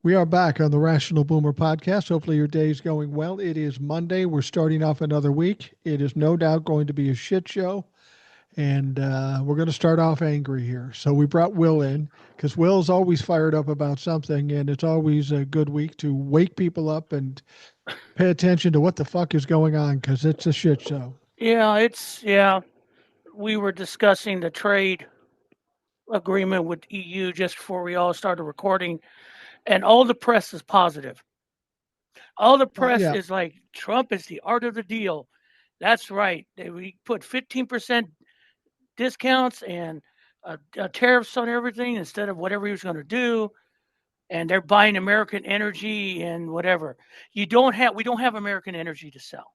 We are back on the Rational Boomer podcast. Hopefully, your day is going well. It is Monday. We're starting off another week. It is no doubt going to be a shit show, and we're going to start off angry here. So, we brought Will in because Will's always fired up about something, and it's always a good week to wake people up and pay attention to what the fuck is going on because it's a shit show. Yeah. We were discussing the trade agreement with EU just before we all started recording, and all the press is positive. All the press Yeah. is like Trump is the art of the deal. That's right. We put 15% discounts and tariffs on everything instead of whatever he was going to do. And they're buying American energy and whatever. We don't have American energy to sell.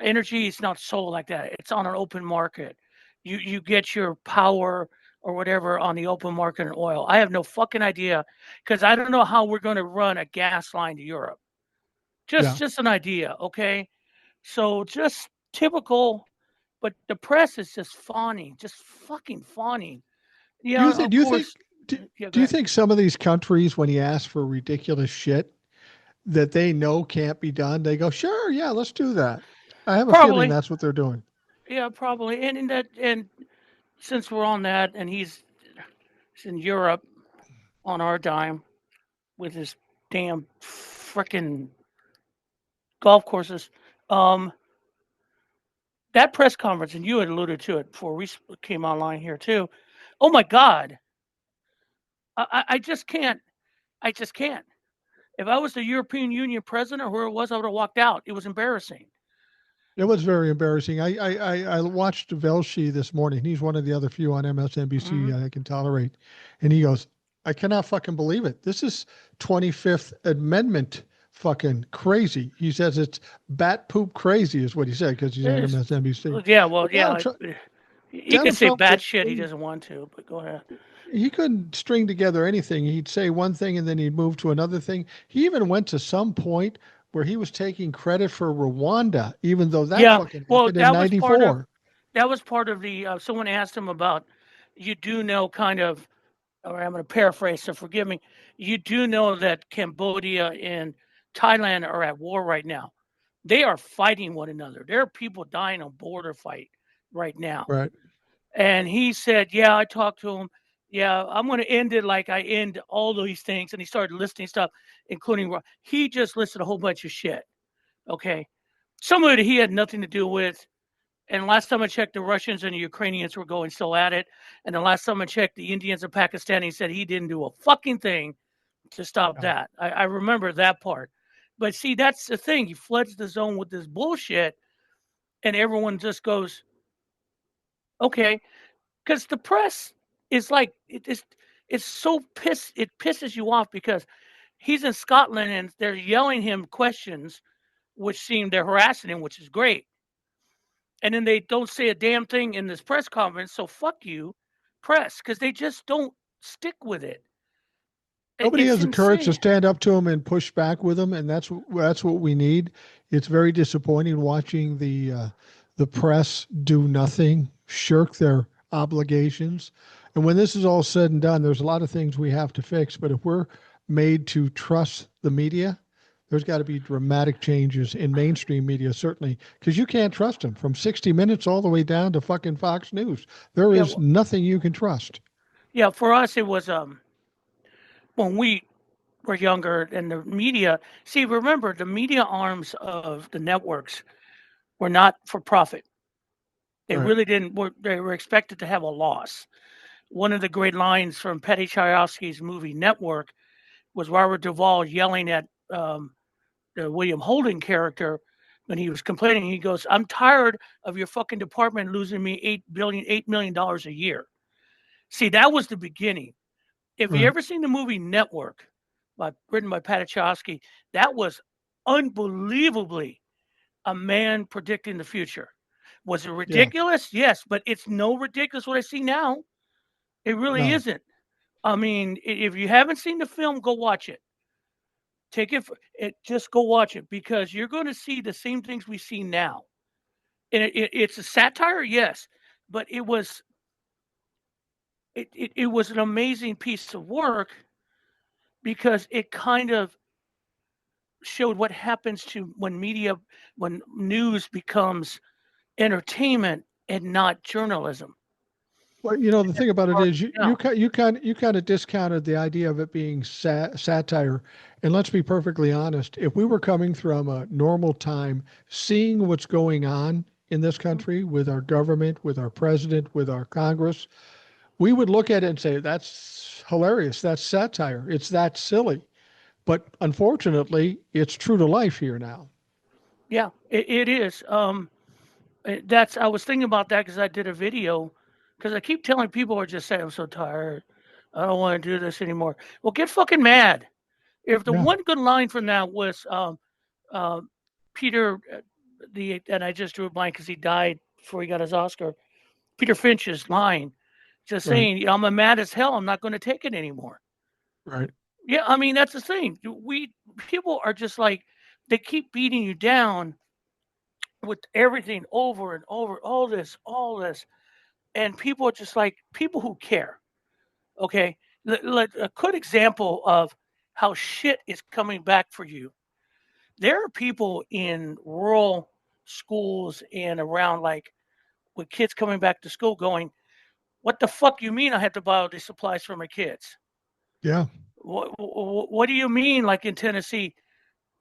Energy is not sold like that. It's on an open market. You get your power or whatever on the open market in oil. I have no fucking idea because I don't know how we're going to run a gas line to Europe. Yeah. Just an idea, okay? So just typical, but the press is just fawning, just fucking fawning. Yeah, of Do you think course. do, Yeah, do go you ahead. think some of these countries, when he asks for ridiculous shit, that they know can't be done, they go, sure, yeah, let's do that. I have a feeling Probably, that's what they're doing. yeah, probably. And in that, and since we're on that, and he's in Europe on our dime with his damn frickin' golf courses. Um, that press conference, and you had alluded to it before we came online here too. Oh my God, I just can't. I just can't. If I was the European Union president or whoever it was, I would have walked out. It was embarrassing. It was very embarrassing. I watched Velshi this morning. He's one of the other few on Hmm. MSNBC I can tolerate. And he goes, I cannot fucking believe it. This is 25th Amendment fucking crazy. He says it's bat poop crazy, is what he said, because he's on It's, MSNBC. yeah, well, But yeah. He can Donald say Trump bad could shit. He doesn't want to, but go ahead. he couldn't string together anything. He'd say one thing and then he'd move to another thing. He even went to some point where he was taking credit for Rwanda, even though that Yeah, fucking well, happened in '94. that was part of the. Someone asked him about. You do know, kind of, or I'm going to paraphrase, so forgive me. You do know that Cambodia and Thailand are at war right now. They are fighting one another. There are people dying on border fight right now. Right. And he said, "Yeah, I talked to him. Yeah, I'm going to end it like I end all these things." And he started listing stuff, including he just listed a whole bunch of shit. Okay, some of it he had nothing to do with. And last time I checked, the Russians and the Ukrainians were going still at it. And the last time I checked, the Indians and Pakistanis said he didn't do a fucking thing to stop Yeah. that. I remember that part. But see, that's the thing. He floods the zone with this bullshit, and everyone just goes, okay. Because the press is like, it's so it pisses you off because he's in Scotland and they're yelling him questions, which seem they're harassing him, which is great. And then they don't say a damn thing in this press conference. So fuck you, press, because they just don't stick with it. Nobody It's has the courage to insane. stand up to him and push back with him, and that's what we need. It's very disappointing watching the press do nothing, shirk their obligations. And when this is all said and done, there's a lot of things we have to fix. But if we're made to trust the media, there's got to be dramatic changes in mainstream media, certainly, because you can't trust them from 60 Minutes all the way down to fucking Fox News. There Yeah, is well, nothing you can trust. yeah. For us, it was when we were younger and the media. See, remember the media arms of the networks were not for profit. They Right. really didn't. They were expected to have a loss. One of the great lines from Petty Chayefsky's movie Network was Robert Duvall yelling at the William Holden character when he was complaining. He goes, "I'm tired of your fucking department losing me $8 million a year." See, that was the beginning. If you Right. ever seen the movie Network, written by Patty Chayefsky, that was unbelievably a man predicting the future. Was it Yeah. ridiculous? Yes, but it's no ridiculous what I see now. It really No. isn't. I mean, if you haven't seen the film, go watch it. Take it, just go watch it because you're going to see the same things we see now. And it's a satire, yes, but it was an amazing piece of work because it kind of showed what happens to when news becomes entertainment and not journalism. Well, the thing about it Or is, now, you kind of discounted the idea of it being satire. And let's be perfectly honest, if we were coming from a normal time, seeing what's going on in this country with our government, with our president, with our Congress, we would look at it and say, that's hilarious. That's satire. It's that silly. But unfortunately, it's true to life here now. yeah, it is. That's I was thinking about that because I did a video because I keep telling people are just saying I'm so tired. I don't want to do this anymore. Well, get fucking mad. If the Yeah, one good line from that was uh, Peter, the and I just drew a blank because he died before he got his Oscar. Peter Finch's line, just right, saying, I'm mad as hell. I'm not going to take it anymore. right. Yeah, I mean that's the thing. We people are just like they keep beating you down with everything over and over, all this, and people are just like people who care. Okay, a good example of how shit is coming back for you. There are people in rural schools and around like with kids coming back to school going, "What the fuck you mean I have to buy all these supplies for my kids? Yeah. What do you mean? Like in Tennessee,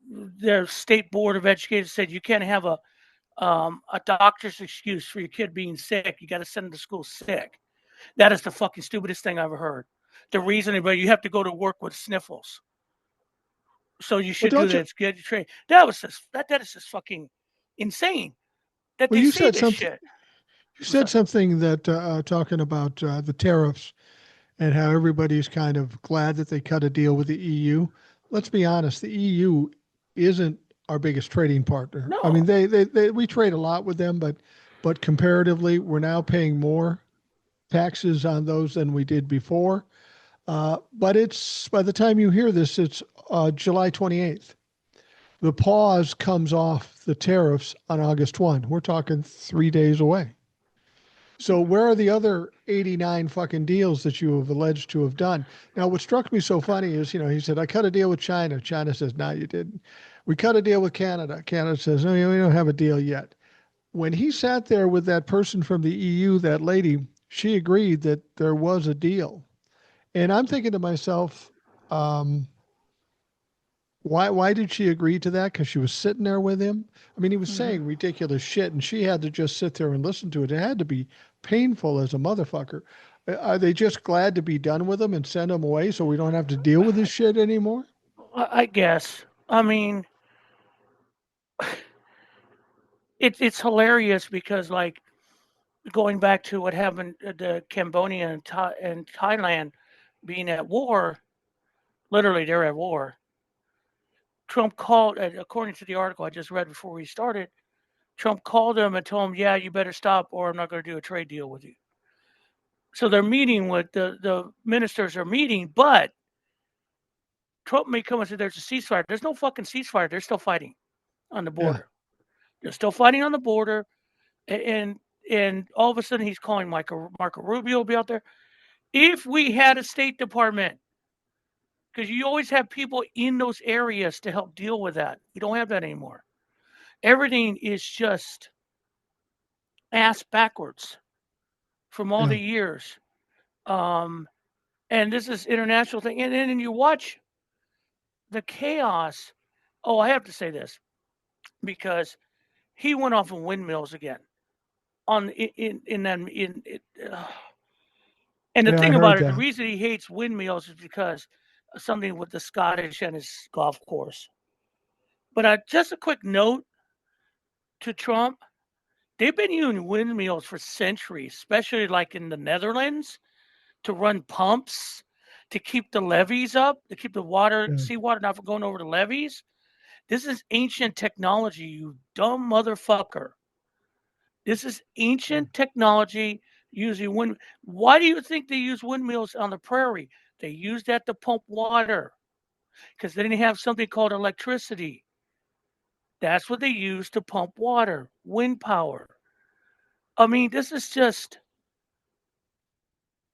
their state board of education said you can't have a doctor's excuse for your kid being sick. You got to send them to school sick. That is the fucking stupidest thing I've ever heard. The reason, but you have to go to work with sniffles, so you Well, should do don't that. you? It's good to train. That is just fucking insane that Well, they say this shit. You I'm said sorry. something that talking about the tariffs and how everybody's kind of glad that they cut a deal with the EU. Let's be honest, the EU isn't our biggest trading partner. I mean, No, we trade a lot with them, but comparatively, we're now paying more taxes on those than we did before. But it's by the time you hear this, it's July 28th. The pause comes off the tariffs on August 1. We're talking 3 days away. So where are the other 89 fucking deals that you have alleged to have done? Now, what struck me so funny is, he said, I cut a deal with China. China says, no, you didn't. We cut a deal with Canada. Canada says, no, we don't have a deal yet. When he sat there with that person from the EU, that lady, she agreed that there was a deal. And I'm thinking to myself, um, why did she agree to that? Because she was sitting there with him. I mean, he was hmm saying ridiculous shit, and she had to just sit there and listen to it. It had to be painful as a motherfucker. Are they just glad to be done with him and send him away so we don't have to deal with this shit anymore? I guess. I mean, it's hilarious because like going back to what happened to Cambodia and Thailand being at war. Literally, they're at war. Trump called, according to the article I just read before we started, Trump called him and told him, "Yeah, you better stop, or I'm not going to do a trade deal with you." So they're meeting with the ministers are meeting, but Trump may come and say there's a ceasefire. There's no fucking ceasefire. They're still fighting on the Yeah, border. They're still fighting on the border, and and all of a sudden he's calling Marco Rubio will be out there. If we had a State Department, because you always have people in those areas to help deal with that. We don't have that anymore. Everything is just ass backwards from all yeah. the years. Um, and this is international thing. And then you watch the chaos. Oh, I have to say this because he went off on windmills again on in that in it. And the Yeah, I thing heard about it, the that. reason he hates windmills is because of something with the Scottish and his golf course. But just a quick note to Trump: they've been using windmills for centuries, especially like in the Netherlands, to run pumps to keep the levees up, to keep the water, Yeah, seawater not from going over the levees. This is ancient technology, you dumb motherfucker. This is yeah, ancient technology using wind. Why do you think they use windmills on the prairie? They use that to pump water because they didn't have something called electricity. That's what they use to pump water, wind power. I mean, this is just,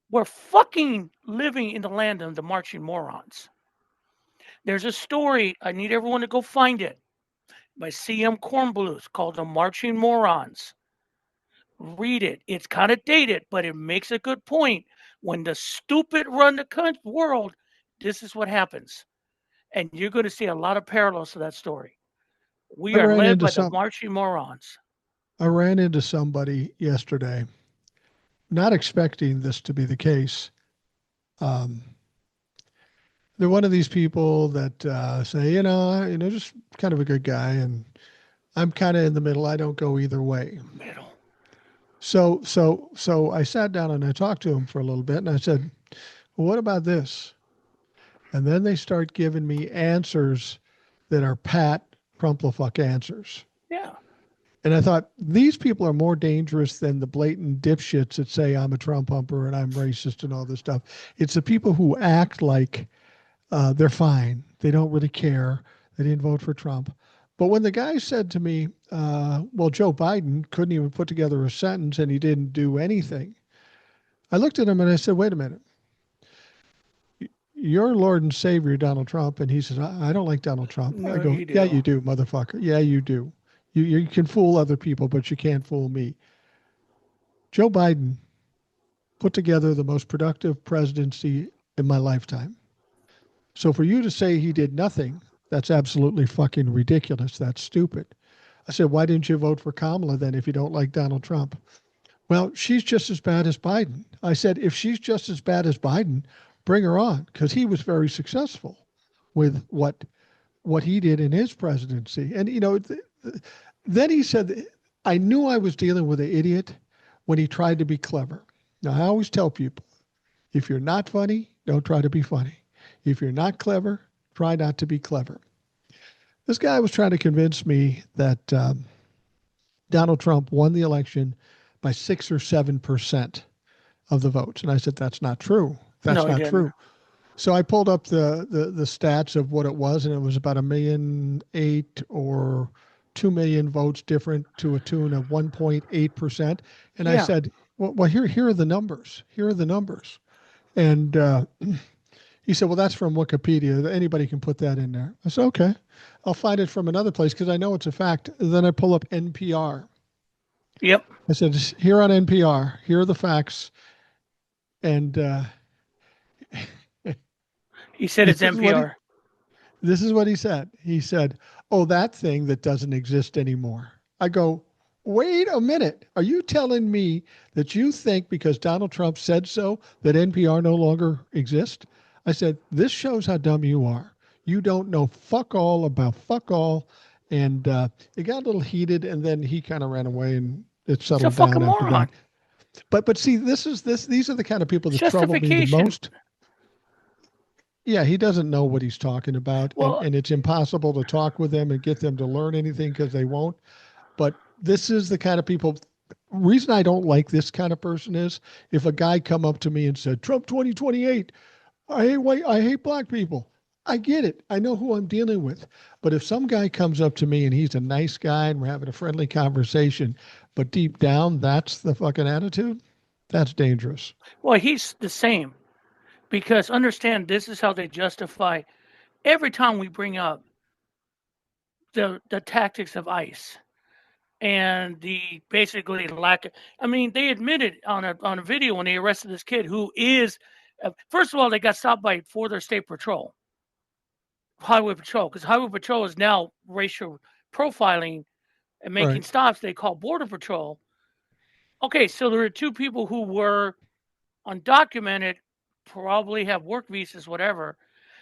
we're fucking living in the land of the marching morons. There's a story. I need everyone to go find it by C.M. Cornbluth called The Marching Morons. Read it. It's kind of dated, but it makes a good point. When the stupid run the world, this is what happens. And you're going to see a lot of parallels to that story. I We are ran led into by the some. marching morons. I ran into somebody yesterday, not expecting this to be the case. Um, they're one of these people that say, just kind of a good guy, and I'm kind of in the middle. I don't go either way. Middle. So I sat down and I talked to him for a little bit, and I said, "Well, what about this?" And then they start giving me answers that are pat crumplefuck answers. Yeah. And I thought these people are more dangerous than the blatant dipshits that say I'm a Trump humper and I'm racist and all this stuff. It's the people who act like they're fine. They don't really care. They didn't vote for Trump. But when the guy said to me, well, Joe Biden couldn't even put together a sentence and he didn't do anything, I looked at him and I said, wait a minute. Your Lord and Savior, Donald Trump. And he says, I don't like Donald Trump. I No, go, you yeah, do. you do, motherfucker. Yeah, you do. You can fool other people, but you can't fool me. Joe Biden put together the most productive presidency in my lifetime. So for you to say he did nothing, that's absolutely fucking ridiculous. That's stupid. I said, why didn't you vote for Kamala then if you don't like Donald Trump? Well, she's just as bad as Biden. I said, if she's just as bad as Biden, bring her on because he was very successful with what he did in his presidency. And then he said, I knew I was dealing with an idiot when he tried to be clever. Now, I always tell people, if you're not funny, don't try to be funny. If you're not clever, try not to be clever. This guy was trying to convince me that Donald Trump won the election by 6 or 7% of the votes. And I said, that's not true. No, That's he not didn't. true. So I pulled up the stats of what it was, and it was about 1,000,008 or 2 million votes different to a tune of 1.8%. And I Yeah. said, well, here are the numbers. Here are the numbers. And he said, well, that's from Wikipedia. Anybody can put that in there. I said, okay, I'll find it from another place because I know it's a fact. Then I pull up NPR. Yep. I said, here on NPR, here are the facts. And He said this it's is what he NPR. this is what he said. He said, oh, that thing that doesn't exist anymore. I go, wait a minute. Are you telling me that you think because Donald Trump said so that NPR no longer exists? I said, this shows how dumb you are. You don't know fuck all about fuck all. And it got a little heated, and then he kind of ran away, and it He's a settled fucking down after moron. that. But see, these are the kind of people It's that trouble me the justification. most. Yeah, he doesn't know what he's talking about, and Well, it's impossible to talk with them and get them to learn anything because they won't. But this is the kind of people. Reason I don't like this kind of person is if a guy come up to me and said Trump 2028, I hate white, I hate black people. I get it. I know who I'm dealing with. But if some guy comes up to me and he's a nice guy and we're having a friendly conversation, but deep down that's the fucking attitude, that's dangerous. well, he's the same because understand this is how they justify every time we bring up the tactics of ICE and the basically lack of, I mean, they admitted on a video when they arrested this kid who is first of all they got stopped by for their state patrol, highway patrol, because highway patrol is now racial profiling and making Right. stops they call border patrol. Okay, so there are two people who were undocumented, probably have work visas, whatever.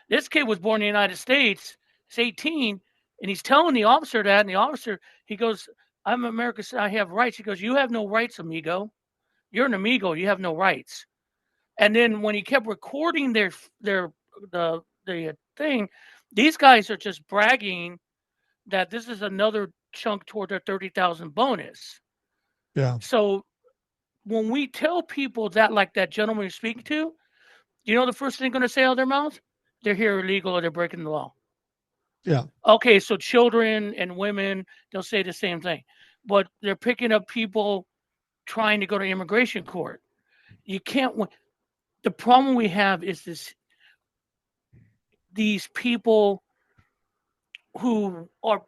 This kid was born in the United States. He's 18, and he's telling the officer that, and the officer, he goes, I'm American, I have rights. He goes, you have no rights, amigo. You're an amigo. You have no rights. And then when he kept recording their the thing, these guys are just bragging that this is another chunk toward their 30,000 bonus. Yeah. So when we tell people that, like that gentleman you're speaking to, you know the first thing they're going to say out of their mouths? They're here illegal or they're breaking the law. Yeah. Okay, so children and women, they'll say the same thing. But they're picking up people trying to go to immigration court. You can't. The problem we have is this. these people who are,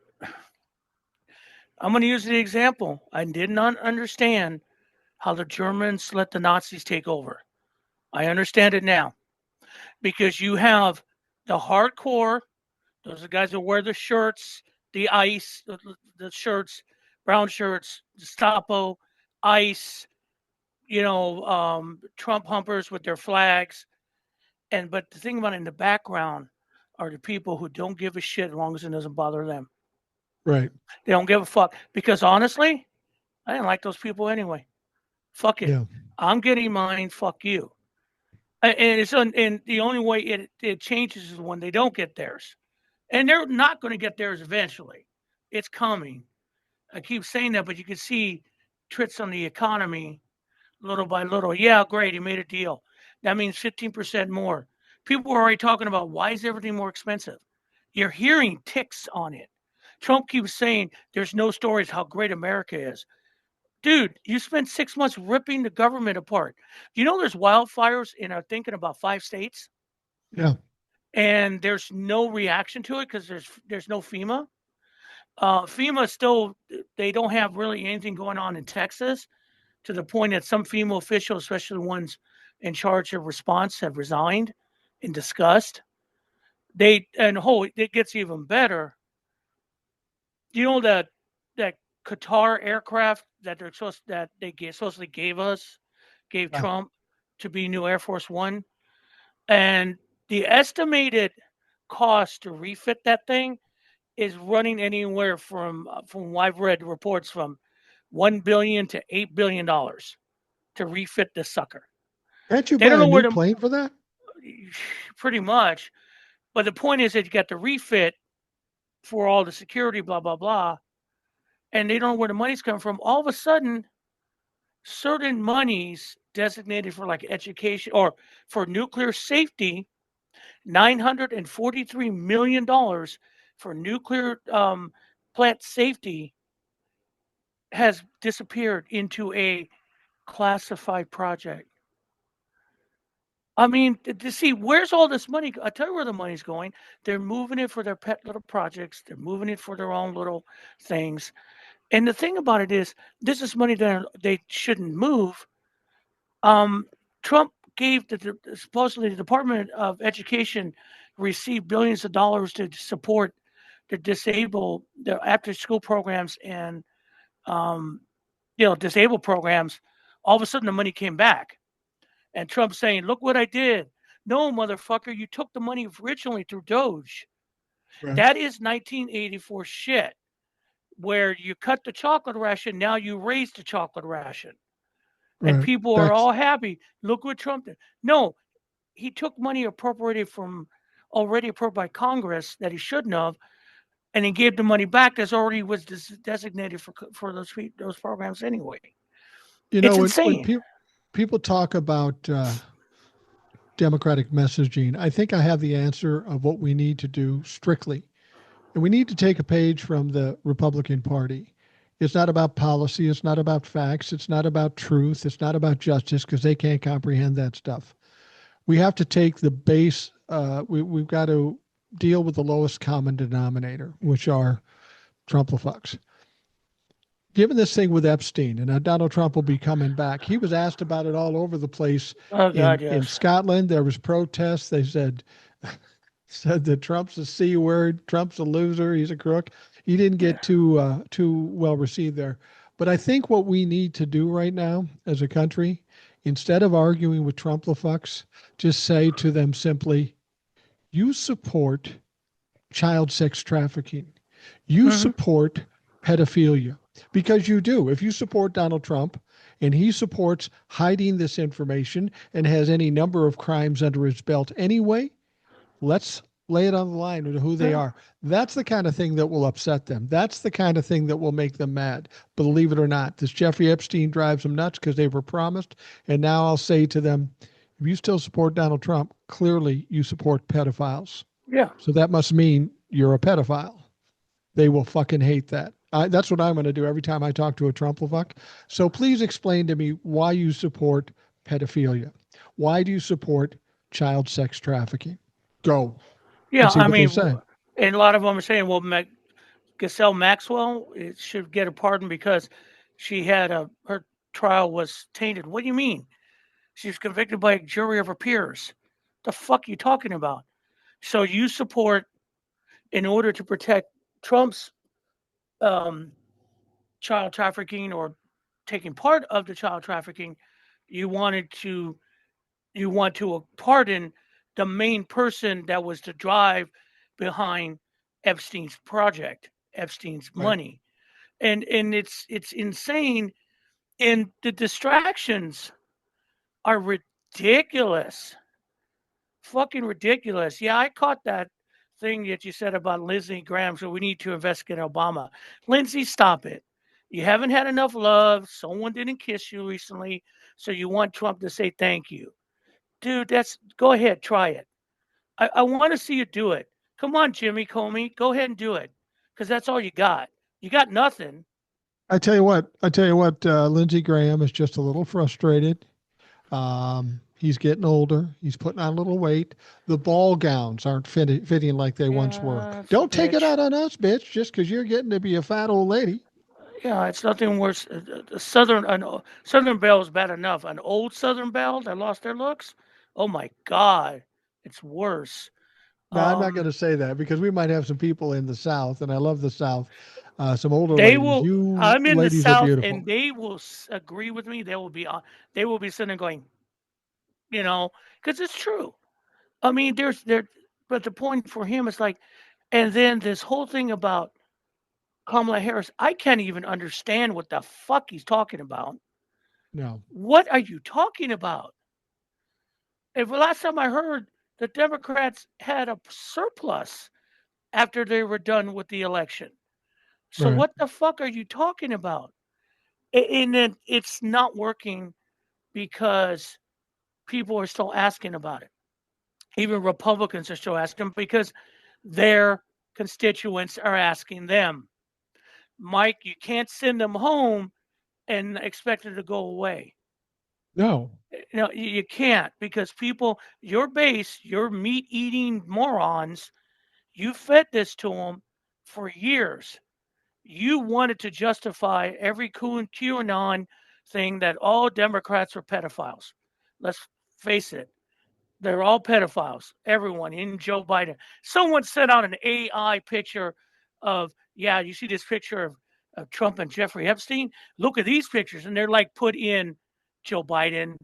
I'm going to use the example. I did not understand how the Germans let the Nazis take over. I understand it now because you have the hardcore, those are the guys that wear the shirts, the ice, the shirts, brown shirts, Gestapo, ice, Trump humpers with their flags. But the thing about it, in the background are the people who don't give a shit as long as it doesn't bother them. Right. They don't give a fuck because honestly, I didn't like those people anyway. Fuck it. Yeah. I'm getting mine. Fuck you. And the only way it changes is when they don't get theirs, and they're not going to get theirs eventually. It's coming. I keep saying that, but you can see tricks on the economy little by little. Yeah, great. He made a deal. That means 15% more. People are already talking about why is everything more expensive? You're hearing ticks on it. Trump keeps saying there's no stories how great America is. Dude, you spent 6 months ripping the government apart. You know there's wildfires in, I think, in about 5 states, Yeah. and there's no reaction to it because there's no FEMA. FEMA still, they don't have really anything going on in Texas, to the point that some FEMA officials, especially the ones in charge of response, have resigned in disgust. It gets even better. You know that Qatar aircraft that supposedly gave Yeah. Trump to be new Air Force One, and the estimated cost to refit that thing is running anywhere from what I've read reports from $1 billion to $8 billion to refit the sucker. Can't you They buy don't a know where new to, plane for that? pretty much. But the point is that you got the refit for all the security, blah blah blah, and they don't know where the money's coming from. All of a sudden, certain monies designated for like education or for nuclear safety, $943 million for nuclear plant safety has disappeared into a classified project. I mean, to see where's all this money? I tell you where the money's going. They're moving it for their pet little projects. They're moving it for their own little things. And the thing about it is, this is money that they shouldn't move. Um, Trump gave supposedly the Department of Education received billions of dollars to support the disabled, the after school programs and um, disabled programs. All of a sudden, the money came back, and Trump saying, "Look what I did." No, motherfucker, you took the money originally through Doge. Right. That is 1984 shit, where you cut the chocolate ration, now you raise the chocolate ration. And Right. people are That's all happy. Look what Trump did. No, he took money appropriated from already approved by Congress that he shouldn't have, and he gave the money back that's already was designated for those programs anyway. It's when insane. people talk about democratic messaging, I think I have the answer of what we need to do strictly. And we need to take a page from the Republican Party. It's not about policy. It's not about facts. It's not about truth. It's not about justice because they can't comprehend that stuff. We have to take the base, we've got to deal with the lowest common denominator, which are Trump-a-fucks. Given this thing with Epstein, and now Donald Trump will be coming back, he was asked about it all over the place. Oh In God, in yes. Scotland, there was protests. They said that Trump's a C word, Trump's a loser, he's a crook. He didn't get too well received there. But I think what we need to do right now as a country, instead of arguing with Trump fucks, just say to them simply, you support child sex trafficking. You Mm-hmm. support pedophilia because you do. If you support Donald Trump and he supports hiding this information and has any number of crimes under his belt anyway, let's lay it on the line with who they Yeah. are. That's the kind of thing that will upset them. That's the kind of thing that will make them mad. Believe it or not, this Jeffrey Epstein drives them nuts because they were promised. And now I'll say to them, if you still support Donald Trump, clearly you support pedophiles. Yeah. So that must mean you're a pedophile. They will fucking hate that. That's what I'm going to do every time I talk to a Trump-a-fuck. So please explain to me why you support pedophilia. Why do you support child sex trafficking? Go. and Yeah, see I what they mean, say. and a lot of them are saying, well, Ghislaine Maxwell it should get a pardon because she had her trial was tainted. What do you mean? She was convicted by a jury of her peers. The fuck are you talking about? So you support, in order to protect Trump's um, child trafficking or taking part of the child trafficking, you wanted to you want to pardon the main person that was the drive behind Epstein's project, Epstein's Right. money. And it's insane, and the distractions are ridiculous. Fucking ridiculous. Yeah, I caught that thing that you said about Lindsey Graham, so we need to investigate Obama. Lindsey, stop it. You haven't had enough love. Someone didn't kiss you recently, so you want Trump to say thank you. Dude, that's go ahead, try it. I want to see you do it. Come on, Jimmy Comey, go ahead and do it. Because that's all you got. You got nothing. Lindsey Graham is just a little frustrated. He's getting older. He's putting on a little weight. The ball gowns aren't fitting like they once were. Yeah, it's a Don't take it bitch. out on us, bitch, just because you're getting to be a fat old lady. Yeah, it's nothing worse. Southern Belle is bad enough. An old Southern Belle that lost their looks. Oh my God, it's worse. Now, I'm not going Um, to say that because we might have some people in the South, and I love the South, some older they ladies. will. You I'm in the ladies are South, and beautiful. they will agree with me. They will be on. They will be sitting there going, you know, because it's true. I mean, there's there, but the point for him is like, and then this whole thing about Kamala Harris, I can't even understand what the fuck he's talking about. No, What are you talking about? If the last time I heard, the Democrats had a surplus after they were done with the election. So right. what the fuck are you talking about? And then it's not working because people are still asking about it. Even Republicans are still asking because their constituents are asking them. Mike, you can't send them home and expect it to go away. No, No, you can't because people, your base, your meat eating morons, you fed this to them for years. You wanted to justify every QAnon thing that all Democrats are pedophiles. Let's face it, they're all pedophiles. Everyone in Joe Biden. Someone sent out an AI picture of, yeah, you see this picture of Trump and Jeffrey Epstein? Look at these pictures. And they're like put in Joe Biden,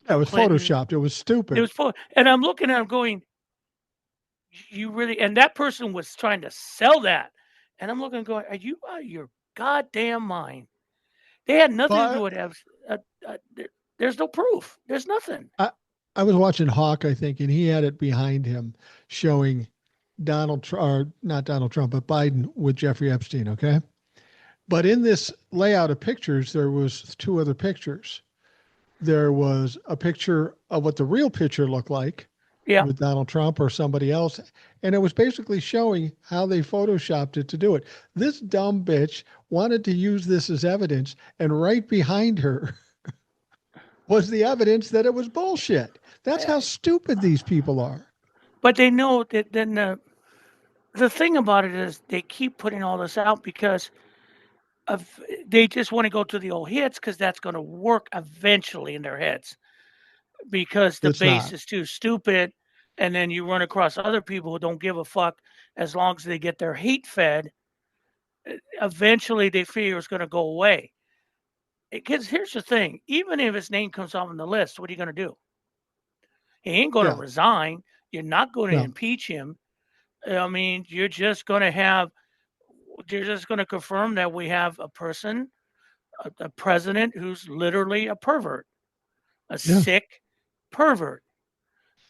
that Bill was Clinton. photoshopped. It was It stupid. was, and I'm looking at him going, you really, and that person was trying to sell that. And I'm looking going, are you out of your goddamn mind? They had nothing to do But with there's no proof. There's nothing. I, I was watching Hawk, I think, and he had it behind him showing or not Donald Trump, but Biden with Jeffrey Epstein. Okay. But in this layout of pictures, there was two other pictures. There was a picture of what the real picture looked like Yeah. with Donald Trump or somebody else. And it was basically showing how they photoshopped it to do it. This dumb bitch wanted to use this as evidence, and right behind her was the evidence that it was bullshit. That's how stupid these people are. But they know that then the thing about it is they keep putting all this out because of they just want to go to the old hits because that's going to work eventually in their heads because the It's base not. is too stupid, and then you run across other people who don't give a fuck as long as they get their hate fed. Eventually, they figure it's going to go away. Because here's the thing: even if his name comes off on the list, what are you going to do? He ain't going to Yeah. resign. You're not going to No. impeach him. I mean, you're just going to confirm that we have a person, a president who's literally a pervert, a Yeah. sick pervert.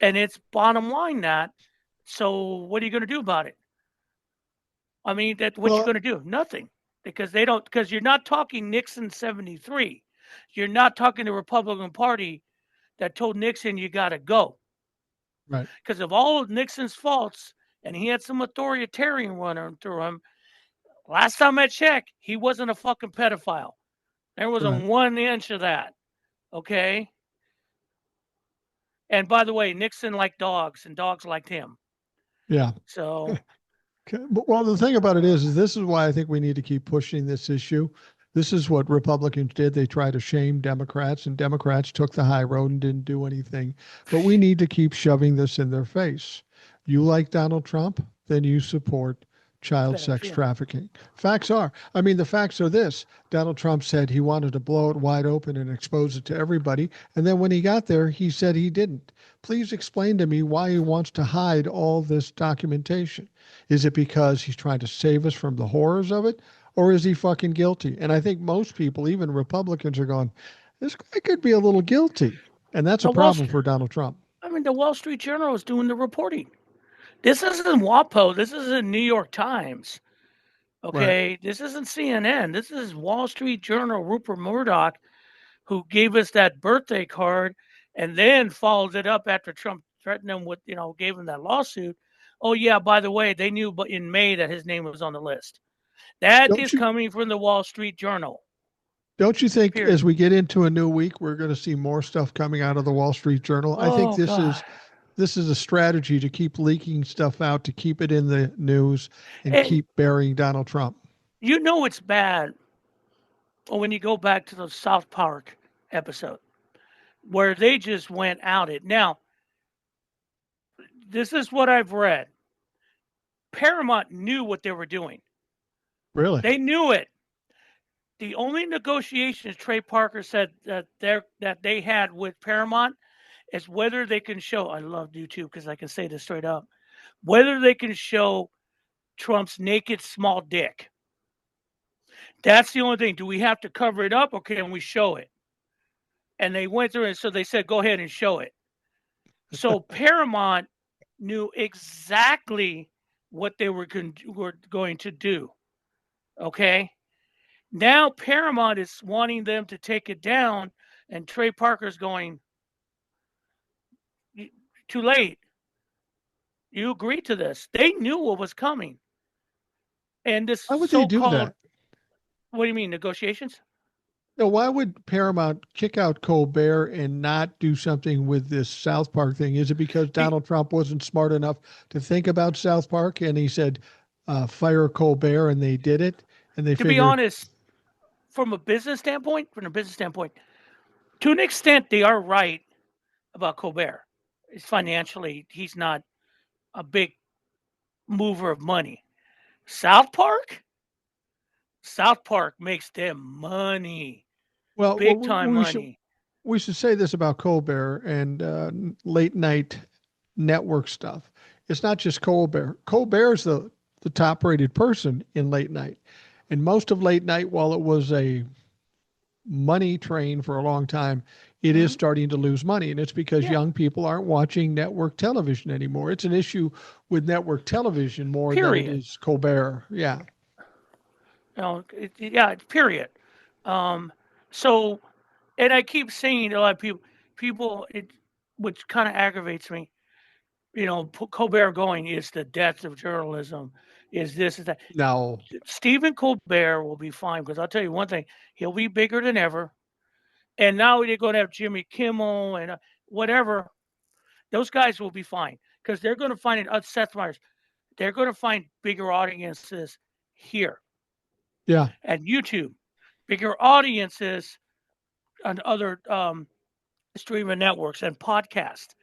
And it's bottom line that. So what are you going to do about it? I mean, that what you Well, going to do? Nothing, because they don't. Because you're not talking Nixon 73. You're not talking the Republican Party that told Nixon you got to go. right. Because of all of Nixon's faults, and he had some authoritarian running through him. Last time I checked, he wasn't a fucking pedophile. There Right. wasn't 1 inch of that. Okay. And by the way, Nixon liked dogs, and dogs liked him. Yeah. So, Okay. Well, the thing about it is this is why I think we need to keep pushing this issue. This is what Republicans did. They tried to shame Democrats, and Democrats took the high road and didn't do anything. But we need to keep shoving this in their face. You like Donald Trump, then you support child sex yeah. trafficking. Facts are. I mean, the facts are this: Donald Trump said he wanted to blow it wide open and expose it to everybody. And then when he got there, he said he didn't. Please explain to me why he wants to hide all this documentation. Is it because he's trying to save us from the horrors of it? Or is he fucking guilty? And I think most people, even Republicans, are going, this guy could be a little guilty. And that's a The Wall problem Street, for Donald Trump. I mean, the Wall Street Journal is doing the reporting. This isn't WAPO. This isn't New York Times. Right. Okay, this isn't CNN. This is Wall Street Journal. Rupert Murdoch, who gave us that birthday card, and then followed it up after Trump threatened him with, gave him that lawsuit. Oh yeah, by the way, they knew in May that his name was on the list. That Don't is you coming from the Wall Street Journal. don't you think Period. as we get into a new week, we're going to see more stuff coming out of the Wall Street Journal? I think Oh God. this is a strategy to keep leaking stuff out, to keep it in the news and And keep burying Donald Trump. it's bad when you go back to the South Park episode where they just went out it. Now, this is what I've read. Paramount knew what they were doing. Really? They knew it. The only negotiations Trey Parker said that they had with Paramount is whether they can show. I love YouTube because I can say this straight up. Whether they can show Trump's naked small dick. That's the only thing. Do we have to cover it up or can we show it? And they went through it, so they said, go ahead and show it. So Paramount knew exactly what they were going to do. Okay. Now Paramount is wanting them to take it down, and Trey Parker's going, too late. You agreed to this. They knew what was coming. And this Why would they so do called, that? what do you mean, negotiations? No, why would Paramount kick out Colbert and not do something with this South Park thing? Is it because Be, Donald Trump wasn't smart enough to think about South Park and he said, fire Colbert, and they did it? And they to be figured, honest, from a business standpoint, to an extent, they are right about Colbert. It's financially, he's not a big mover of money. South Park? South Park makes them money, well, big time money. we should say this about Colbert and late night network stuff. It's not just Colbert. Colbert's the top rated person in late night. And most of late night, while it was a money train for a long time, it is Mm-hmm. starting to lose money. And it's because Yeah, young people aren't watching network television anymore. It's an issue with network television more than it period. is Colbert. Yeah. Yeah, period. Um, so, and I keep saying to a lot of people, which kind of aggravates me, Colbert going is the death of journalism, is this, is that. No. Stephen Colbert will be fine because I'll tell you one thing, he'll be bigger than ever. And now they're going to have Jimmy Kimmel and whatever. Those guys will be fine because they're going to find it. Seth Meyers, they're going to find bigger audiences here Yeah. and YouTube, bigger audiences on other streaming networks and podcasts.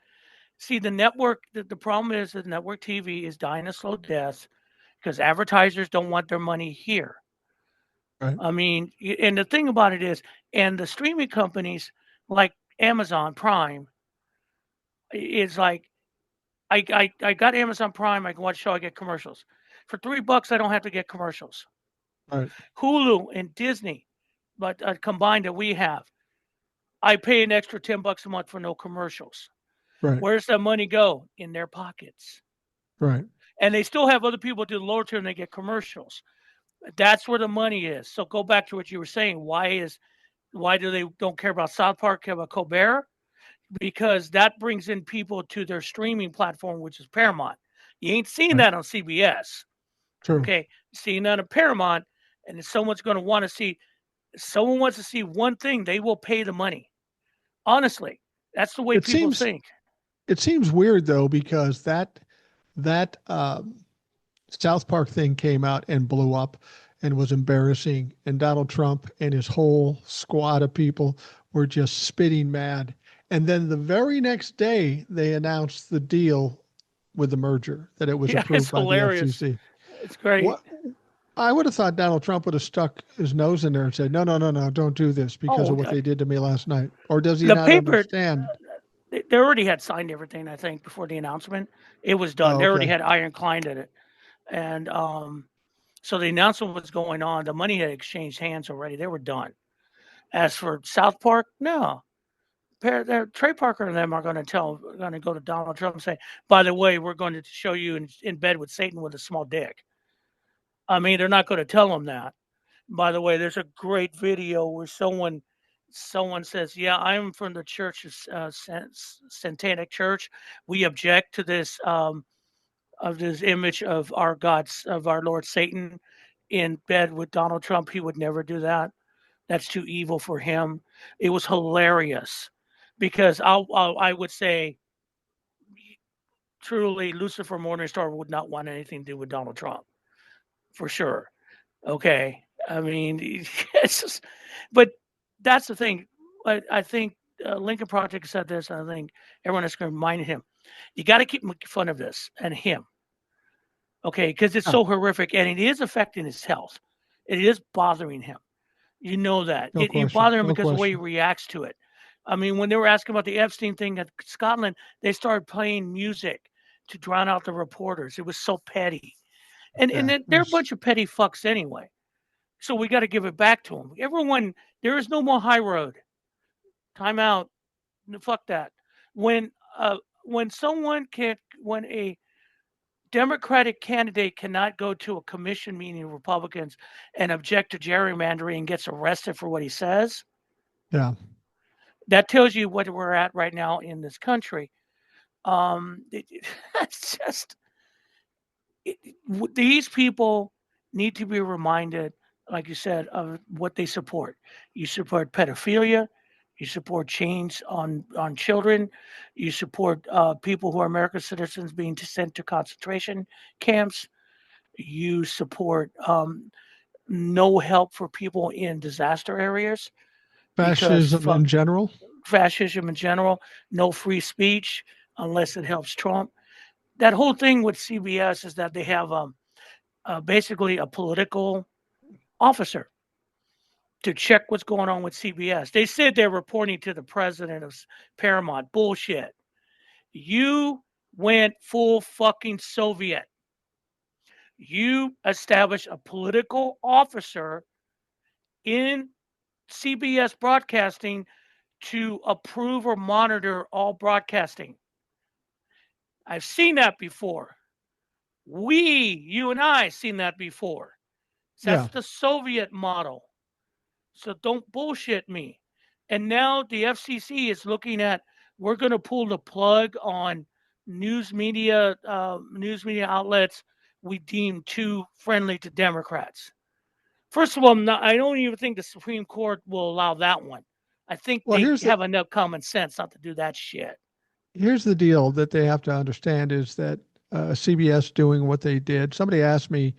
See, the network, the problem is that network TV is dying a slow death because advertisers don't want their money here. Right. I mean, and the thing about it is, and the streaming companies like Amazon Prime is like, I got Amazon Prime. I can watch show. I get commercials for $3. I don't have to get commercials. Right. Hulu and Disney, but combined that we have, I pay an extra $10 a month for no commercials. Right. Where's that money go? In their pockets. Right. And they still have other people do the lower tier and they get commercials. That's where the money is. So go back to what you were saying. Why do they don't care about South Park, care about Colbert? Because that brings in people to their streaming platform, which is Paramount. You ain't seeing Right. that on CBS. True. Okay. Seeing that on Paramount, and if someone's going to want to see, someone wants to see one thing, they will pay the money. Honestly, that's the way It people seems think. it seems weird though because that South Park thing came out and blew up and was embarrassing. And Donald Trump and his whole squad of people were just spitting mad. And then the very next day, they announced the deal with the merger, that it was Yeah, approved it's by the hilarious. FCC. It's great. What I would have thought Donald Trump would have stuck his nose in there and said, no, no, no, no, don't do this because Oh, of what they did to me last night. Or does he the not paper, understand? they already had signed everything, I think, before the announcement. It was done. Oh, They already okay. had ironclad in it. And so the announcement was going on. The money had exchanged hands already. They were done. As for South Park, no. Trey Parker and them are going to go to Donald Trump and say, by the way, we're going to show you in bed with Satan with a small dick. I mean, they're not going to tell him that. By the way, there's a great video where someone says, "Yeah, I'm from the Church of Satanic Church. We object to this of this image of our gods of our Lord Satan in bed with Donald Trump. He would never do that. That's too evil for him." It was hilarious because I would say truly Lucifer Morningstar would not want anything to do with Donald Trump for sure. Okay, I mean, it's just, but that's the thing. I think Lincoln Project said this, and I think everyone has reminded him. You got to keep making fun of this and him, okay, because it's Yeah, so horrific and it is affecting his health. It is bothering him. You know that no you question. bother him No because of the way he question. reacts to it. I mean, when they were asking about the Epstein thing at Scotland, they started playing music to drown out the reporters. It was so petty, and Yeah. they're a bunch of petty fucks anyway. So we got to give it back to them. Everyone, there is no more high road. Time out. Fuck that. When when someone can't, when a Democratic candidate cannot go to a commission meeting of Republicans and object to gerrymandering and gets arrested for what he says, Yeah. that tells you what we're at right now in this country. It's just these people need to be reminded, like you said, of what they support. You support pedophilia. You support chains on children. You support people who are American citizens being sent to concentration camps. You support no help for people in disaster areas because Fascism in general. fascism in general, no free speech unless it helps Trump. That whole thing with CBS is that they have basically a political officer to check what's going on with CBS. They said they're reporting to the president of Paramount. Bullshit. You went full fucking Soviet. You established a political officer in CBS broadcasting to approve or monitor all broadcasting. I've seen that before. You and I, seen that before. So that's Yeah. the Soviet model. So don't bullshit me. And now the FCC is looking at we're going to pull the plug on news media outlets we deem too friendly to Democrats. First of all, I don't even think the Supreme Court will allow that one. I think Well, they have enough common sense not to do that shit. here's the deal that they have to understand is that CBS doing what they did. Somebody asked me,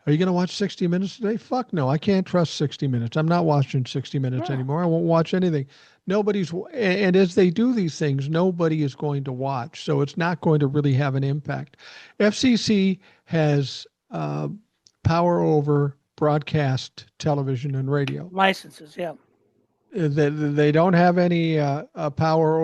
"Are you going to watch 60 Minutes today?" Fuck no, I can't trust 60 Minutes. I'm not watching 60 Minutes No, anymore. I won't watch anything. And as they do these things, nobody is going to watch. So it's not going to really have an impact. FCC has power over broadcast television and radio. licenses, yeah. They don't have any power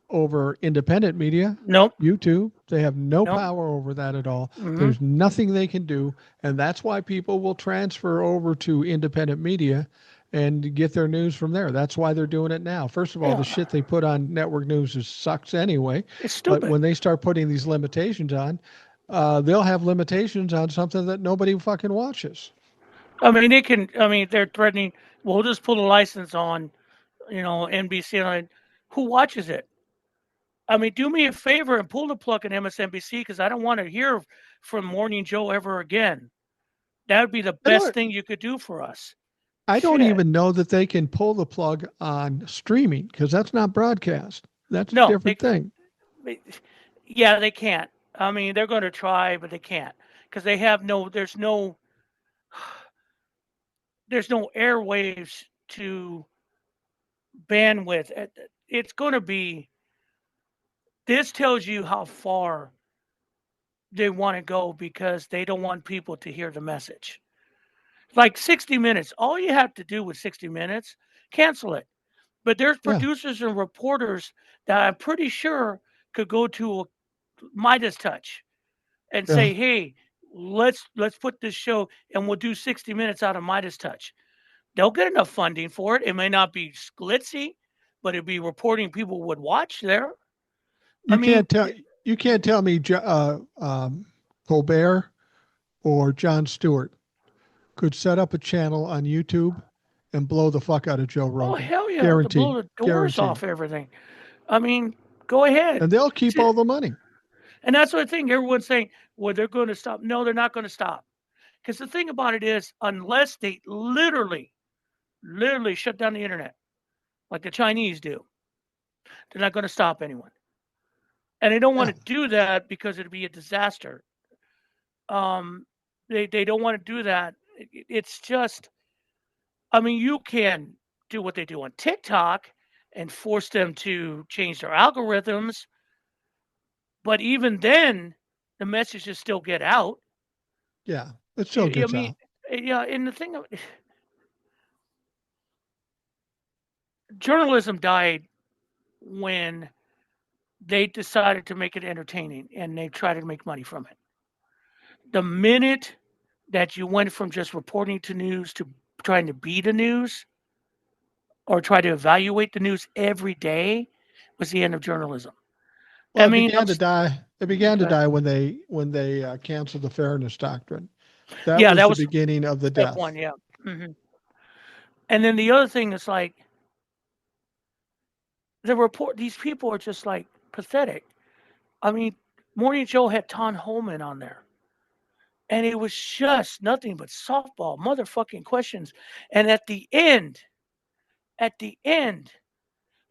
over independent media, Nope, YouTube. They have no nope. power over that at all. Hmm. There's nothing they can do. And that's why people will transfer over to independent media and get their news from there. That's why they're doing it now. First of all, the Yeah, shit they put on network news sucks anyway. it's But stupid. when they start putting these limitations on, they'll have limitations on something that nobody fucking watches. I mean, they can. I mean, they're threatening. We'll just pull the license on, NBC. And who watches it? I mean, do me a favor and pull the plug on MSNBC because I don't want to hear from Morning Joe ever again. That would be the I best don't. thing you could do for us. I don't Shit. even know that they can pull the plug on streaming because that's not broadcast. That's a No, different thing. they yeah, they can't. I mean, they're going to try, but they can't because they have no. There's no airwaves to bandwidth. It's going to be. This tells you how far they want to go because they don't want people to hear the message. Like 60 Minutes, all you have to do with 60 Minutes, cancel it. But there's Yeah, producers and reporters that I'm pretty sure could go to a Midas Touch and yeah. say, "Hey, let's put this show and we'll do 60 Minutes out of Midas Touch." They'll get enough funding for it. It may not be glitzy, but it'd be reporting people would watch there. I You mean, can't tell you can't tell me Colbert or Jon Stewart could set up a channel on YouTube and blow the fuck out of Joe oh Rogan. hell yeah, to blow Guaranteed, the doors guaranteed. off everything. I mean, go ahead. And they'll keep all the money. And that's the thing. Everyone's saying, well, they're going to stop. No, they're not going to stop. Because the thing about it is, unless they literally shut down the internet, like the Chinese do, they're not going to stop anyone. And they don't want Yeah, to do that because it'd be a disaster. Um, they don't want to do that. It's just, I mean, you can do what they do on TikTok and force them to change their algorithms, but even then, the messages still get out. yeah. It still I gets mean, out. yeah, and the thing, journalism died when they decided to make it entertaining and they tried to make money from it. The minute that you went from just reporting to news to trying to be the news or try to evaluate the news every day was the end of journalism. Well, I it mean, began to die. It began to okay. die when they canceled the fairness doctrine. That Yeah, was that the was beginning of the step one. death. Yeah. Hmm. And then the other thing is like the report, these people are just like pathetic. I mean, Morning Joe had Ton Holman on there. And it was just nothing but softball motherfucking questions. And at the end,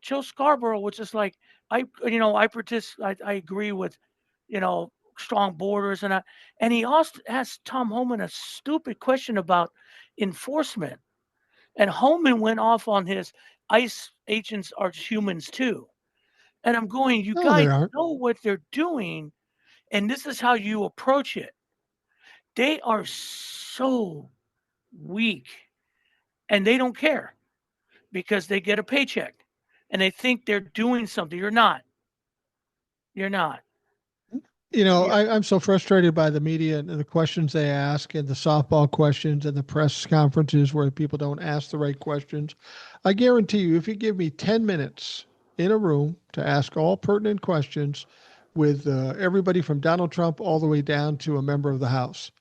Joe Scarborough was just like, I agree with, strong borders and he also asked Tom Homan a stupid question about enforcement. And Homan went off on his ICE agents are humans too. And I'm going, you No, they guys aren't. know what they're doing, and this is how you approach it. They are so weak and they don't care because they get a paycheck and they think they're doing something. You're not. You're not. Yeah. I'm so frustrated by the media and the questions they ask and the softball questions and the press conferences where people don't ask the right questions. I guarantee you, if you give me 10 minutes in a room to ask all pertinent questions with everybody from Donald Trump all the way down to a member of the House,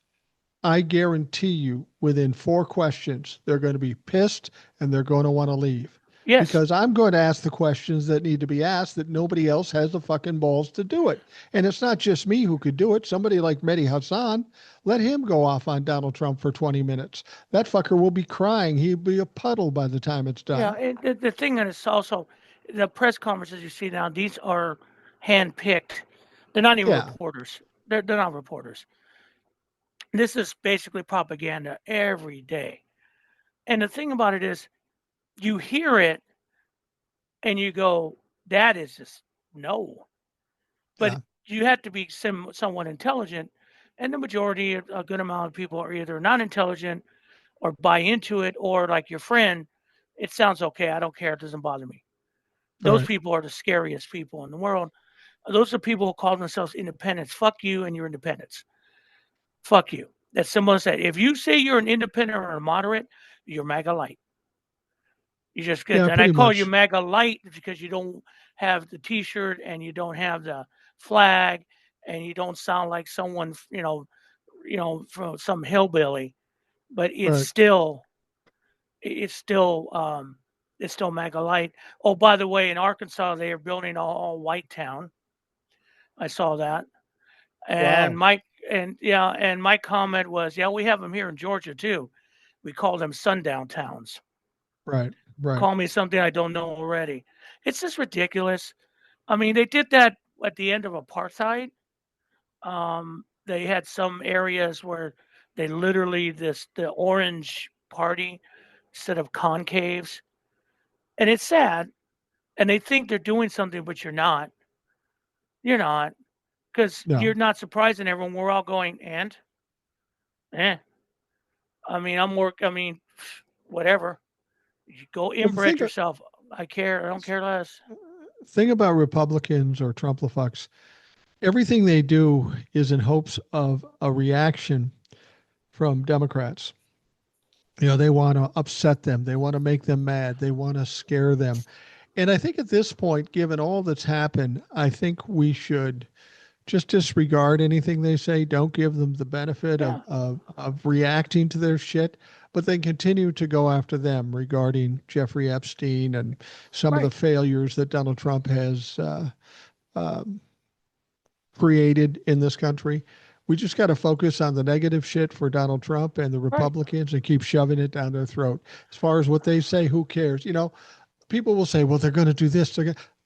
I guarantee you within 4 questions, they're going to be pissed and they're going to want to leave Yes. because I'm going to ask the questions that need to be asked that nobody else has the fucking balls to do it. And it's not just me who could do it. Somebody like Mehdi Hassan, let him go off on Donald Trump for 20 minutes. That fucker will be crying. He'll be a puddle by the time it's Yeah. done. And the thing that is also the press conferences you see now, these are hand-picked. They're not even Yeah. reporters. They're not reporters. This is basically propaganda every day. And the thing about it is, you hear it and you go, that is just no. But Yeah. you have to be somewhat intelligent. And the majority, a good amount of people are either not intelligent or buy into it, or like your friend, it sounds okay. I don't care. It doesn't bother me. Those Right. people are the scariest people in the world. Those are people who call themselves independents. Fuck you and your independence. Fuck you. That's someone said. If you say you're an independent or a moderate, you're MAGA light. You just get, Yeah, and I pretty call you much. MAGA light because you don't have the T-shirt and you don't have the flag and you don't sound like someone, from some hillbilly. But Right. it's still, it's still MAGA light. Oh, by the way, in Arkansas, they are building an all white town. I saw that, and Wow. my comment was, yeah, we have them here in Georgia too. We call them sundown towns. Right. Right. Call me something I don't know already. It's just ridiculous. I mean, they did that at the end of apartheid. They had some areas where they literally the orange party instead of concaves, and it's sad. And they think they're doing something, but you're not. You're not, because No. you're not surprising everyone. We're all going and eh. I mean, I'm work. I mean, whatever. You go Well, the inbred yourself. I care. I don't care less. thing about Republicans or Trumplafucks, everything they do is in hopes of a reaction from Democrats. You know, they want to upset them. They want to make them mad. They want to scare them. And I think at this point, given all that's happened, I think we should just disregard anything they say. Don't give them the benefit Yeah. of reacting to their shit, but then continue to go after them regarding Jeffrey Epstein and some of the Right. failures that Donald Trump has um, created in this country. We just got to focus on the negative shit for Donald Trump and the Right. Republicans and keep shoving it down their throat. As far as what they say, who cares? You know, people will say, well, they're going to do this.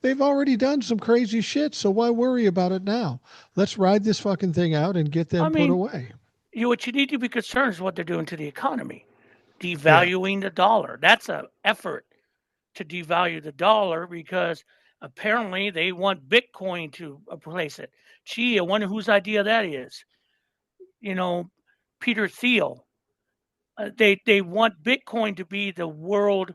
They've already done some crazy shit. So why worry about it now? Let's ride this fucking thing out and get I them put mean, away. what you need to be concerned is what they're doing to the economy, Yeah. devaluing the dollar. That's a effort to devalue the dollar because apparently they want Bitcoin to replace it. Gee, I wonder whose idea that is. You know, Peter Thiel. They want Bitcoin to be the world,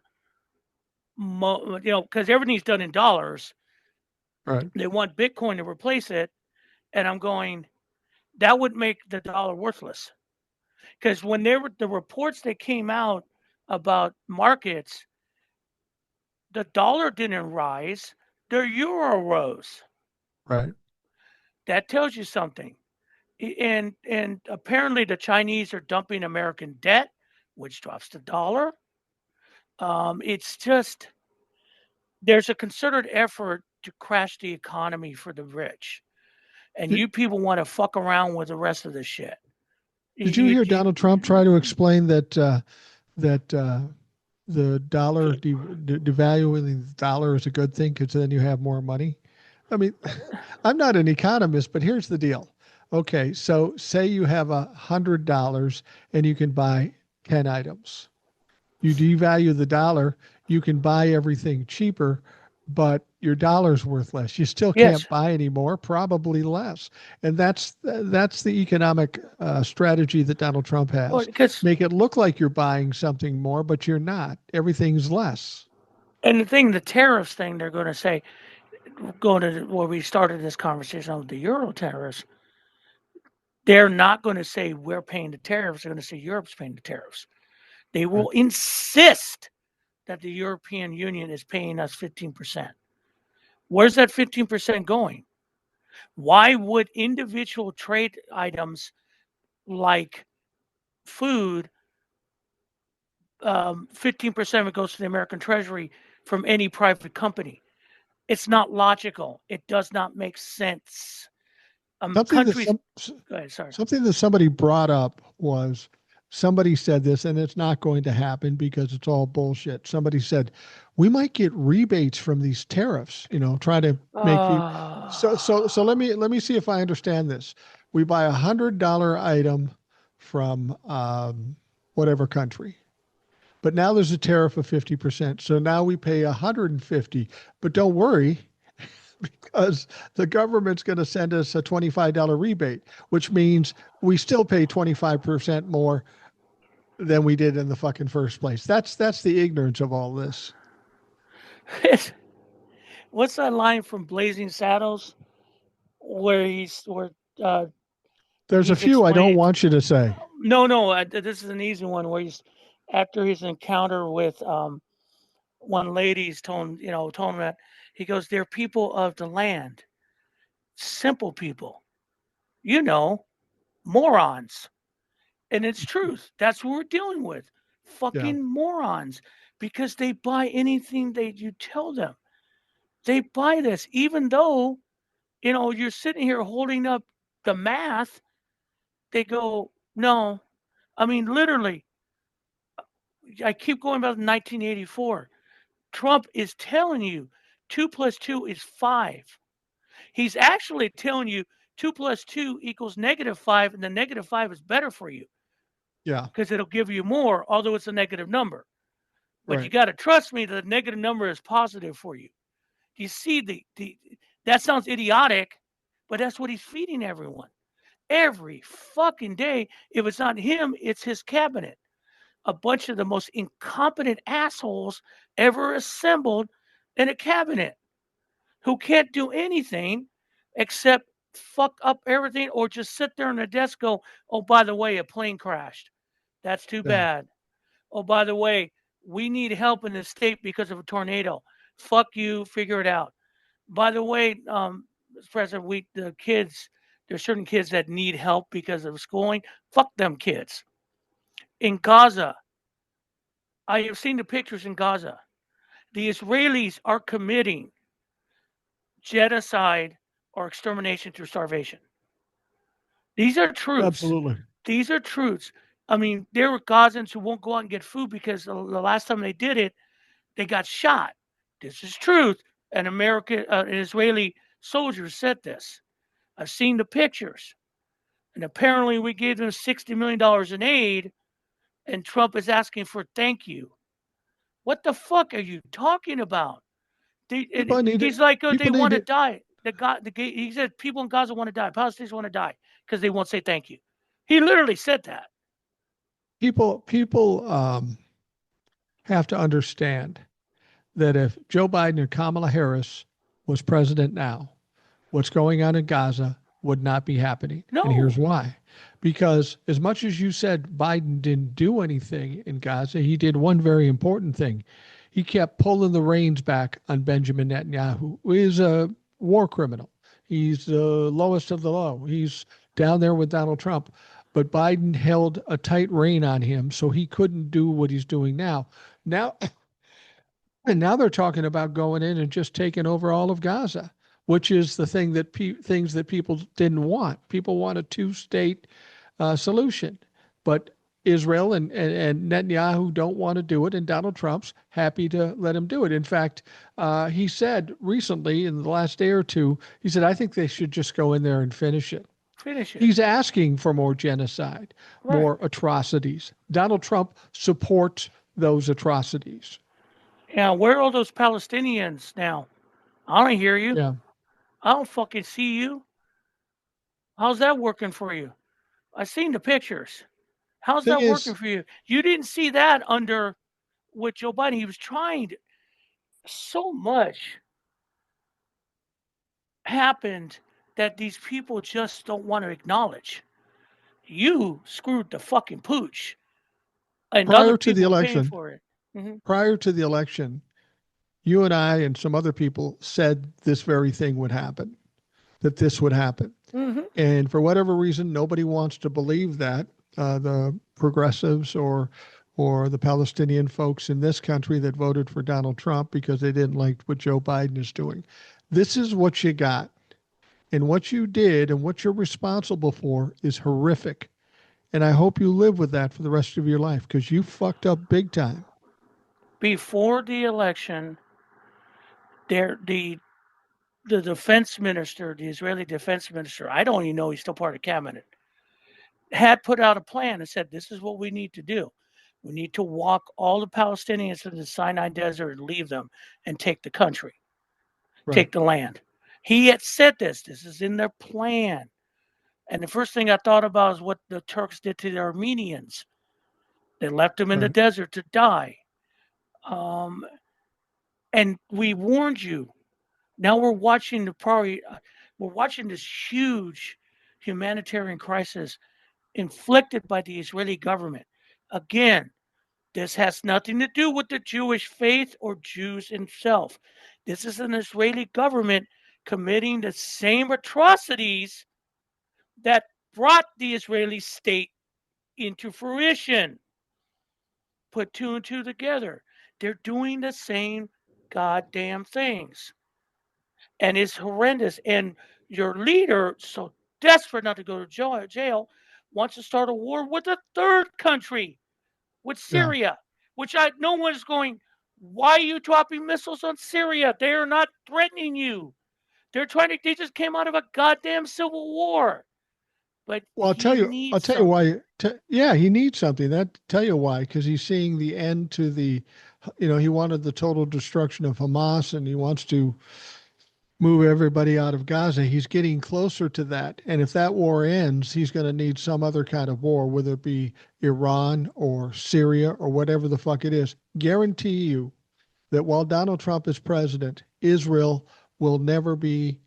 because everything's done in dollars. Right. They want Bitcoin to replace it, and I'm going. That would make the dollar worthless because when there were the reports that came out about markets, the dollar didn't rise, the euro rose. Right. That tells you something. And apparently the Chinese are dumping American debt, which drops the dollar. It's just there's a concerted effort to crash the economy for the rich, and Did, you people want to fuck around with the rest of the shit. did you hear You Donald Trump try to explain that the dollar devaluing the dollar is a good thing because then you have more money? I mean, I'm not an economist, but here's the deal. Okay, so say you have $100 and you can buy 10 items. You devalue the dollar, you can buy everything cheaper, but your dollar's worth less. You still yes, can't buy anymore, probably less. And that's the economic strategy that Donald Trump has. because Make it look like you're buying something more, but you're not. Everything's less. and the tariffs thing, they're going to say, going to where we started this conversation with the euro tariffs. They're not going to say we're paying the tariffs. They're going to say Europe's paying the tariffs. They Right. will insist that the European Union is paying us 15%. Where's that 15% going? Why would individual trade items like food, 15% of it goes to the American Treasury from any private company? It's not logical. It does not make sense. Something that Countries, some go ahead, sorry. something that somebody brought up was somebody said this, and it's not going to happen because it's all bullshit. Somebody said we might get rebates from these tariffs. You know, try to make people. So let me see if I understand this. We buy $100 item from whatever country. But now there's a tariff of 50%. So now we pay 150. But don't worry, because the government's going to send us a $25 rebate, which means we still pay 25% more than we did in the fucking first place. That's the ignorance of all this. What's that line from Blazing Saddles where uh, There's a he's few I don't explaining? want you to say. No, no, this is an easy one where he's after his encounter with one lady, he's told him that he goes, "They're people of the land, simple people, you know, morons," and it's truth. That's what we're dealing with, Yeah. fucking morons, because they buy anything that you tell them. They buy this, even though you're sitting here holding up the math. They go, no. I mean, literally, I keep going back to 1984. Trump is telling you 2 plus 2 is 5. He's actually telling you 2 plus 2 equals -5, and the -5 is better for you Yeah. because it'll give you more, although it's a negative number. But you Right. got to trust me that the negative number is positive for you. You see, the that sounds idiotic, but that's what he's feeding everyone. Every fucking day, if it's not him, it's his cabinet. A bunch of the most incompetent assholes ever assembled in a cabinet who can't do anything except fuck up everything or just sit there on the desk go, oh, by the way, a plane crashed. That's too Yeah. bad. Oh, by the way, we need help in the state because of a tornado. Fuck you, figure it out. By the way, President, the kids, there's certain kids that need help because of schooling. Fuck them kids. In Gaza, I have seen the pictures in Gaza. The Israelis are committing genocide or extermination through starvation. These are truths. Absolutely. These are truths. I mean, there were Gazans who won't go out and get food because the last time they did it, they got shot. This is truth. An Israeli soldier said this. I've seen the pictures. And apparently we gave them $60 million in aid, and Trump is asking for thank you. What the fuck are you talking about? People need He's it. like, oh, they People need want to it. die. He said people in Gaza want to die. Palestinians want to die because they won't say thank you. He literally said that. People have to understand that if Joe Biden or Kamala Harris was president now, what's going on in Gaza would not be happening. And here's No, why. Because as much as you said Biden didn't do anything in Gaza, he did one very important thing. He kept pulling the reins back on Benjamin Netanyahu, who is a war criminal. He's the lowest of the low. He's down there with Donald Trump. But Biden held a tight rein on him, so he couldn't do what he's doing now. Now, and now they're talking about going in and just taking over all of Gaza, which is the thing that things that people didn't want. People want a two-state solution, but Israel and Netanyahu don't want to do it, and Donald Trump's happy to let him do it. In fact, he said recently, in the last day or two, he said, "I think they should just go in there and finish it." finish it. He's asking for more genocide, Right. more atrocities. Donald Trump supports those atrocities. Yeah, where are all those Palestinians now? I don't hear you. Yeah. I don't fucking see you. How's that working for you? I seen the pictures. How's Thing that working is, for you? You didn't see that under with Joe Biden. He was trying to, so much happened that these people just don't want to acknowledge. You screwed the fucking pooch, and other prior to the people are paying election, for it. Hmm. prior to the election, you and I and some other people said this very thing would happen, that this would happen. Hmm. And for whatever reason, nobody wants to believe that. The progressives or the Palestinian folks in this country that voted for Donald Trump because they didn't like what Joe Biden is doing. This is what you got. And what you did and what you're responsible for is horrific. And I hope you live with that for the rest of your life because you fucked up big time. Before the election, there the defense minister, the Israeli defense minister, I don't even know he's still part of cabinet, had put out a plan and said, this is what we need to do. We need to walk all the Palestinians to the Sinai Desert and leave them and take the country, Right. take the land. He had said this. This is in their plan. And the first thing I thought about is what the Turks did to the Armenians. They left them in the Right. desert to die. Um, and we warned you. Now we're watching this huge humanitarian crisis inflicted by the Israeli government. Again, this has nothing to do with the Jewish faith or Jews himself. This is an Israeli government committing the same atrocities that brought the Israeli state into fruition. Put two and two together. They're doing the same goddamn things. And it's horrendous. And your leader, so desperate not to go to jail, wants to start a war with a third country, with Yeah. Syria, which no one's going, why are you dropping missiles on Syria? They are not threatening you. They're trying to. They just came out of a goddamn civil war. But Well, he I'll needs tell you something. why. Yeah, he needs something. That tell you why, because he's seeing the end to the, he wanted the total destruction of Hamas, and he wants to move everybody out of Gaza. He's getting closer to that, and if that war ends, he's going to need some other kind of war, whether it be Iran or Syria or whatever the fuck it is. Guarantee you that while Donald Trump is president, Israel will never be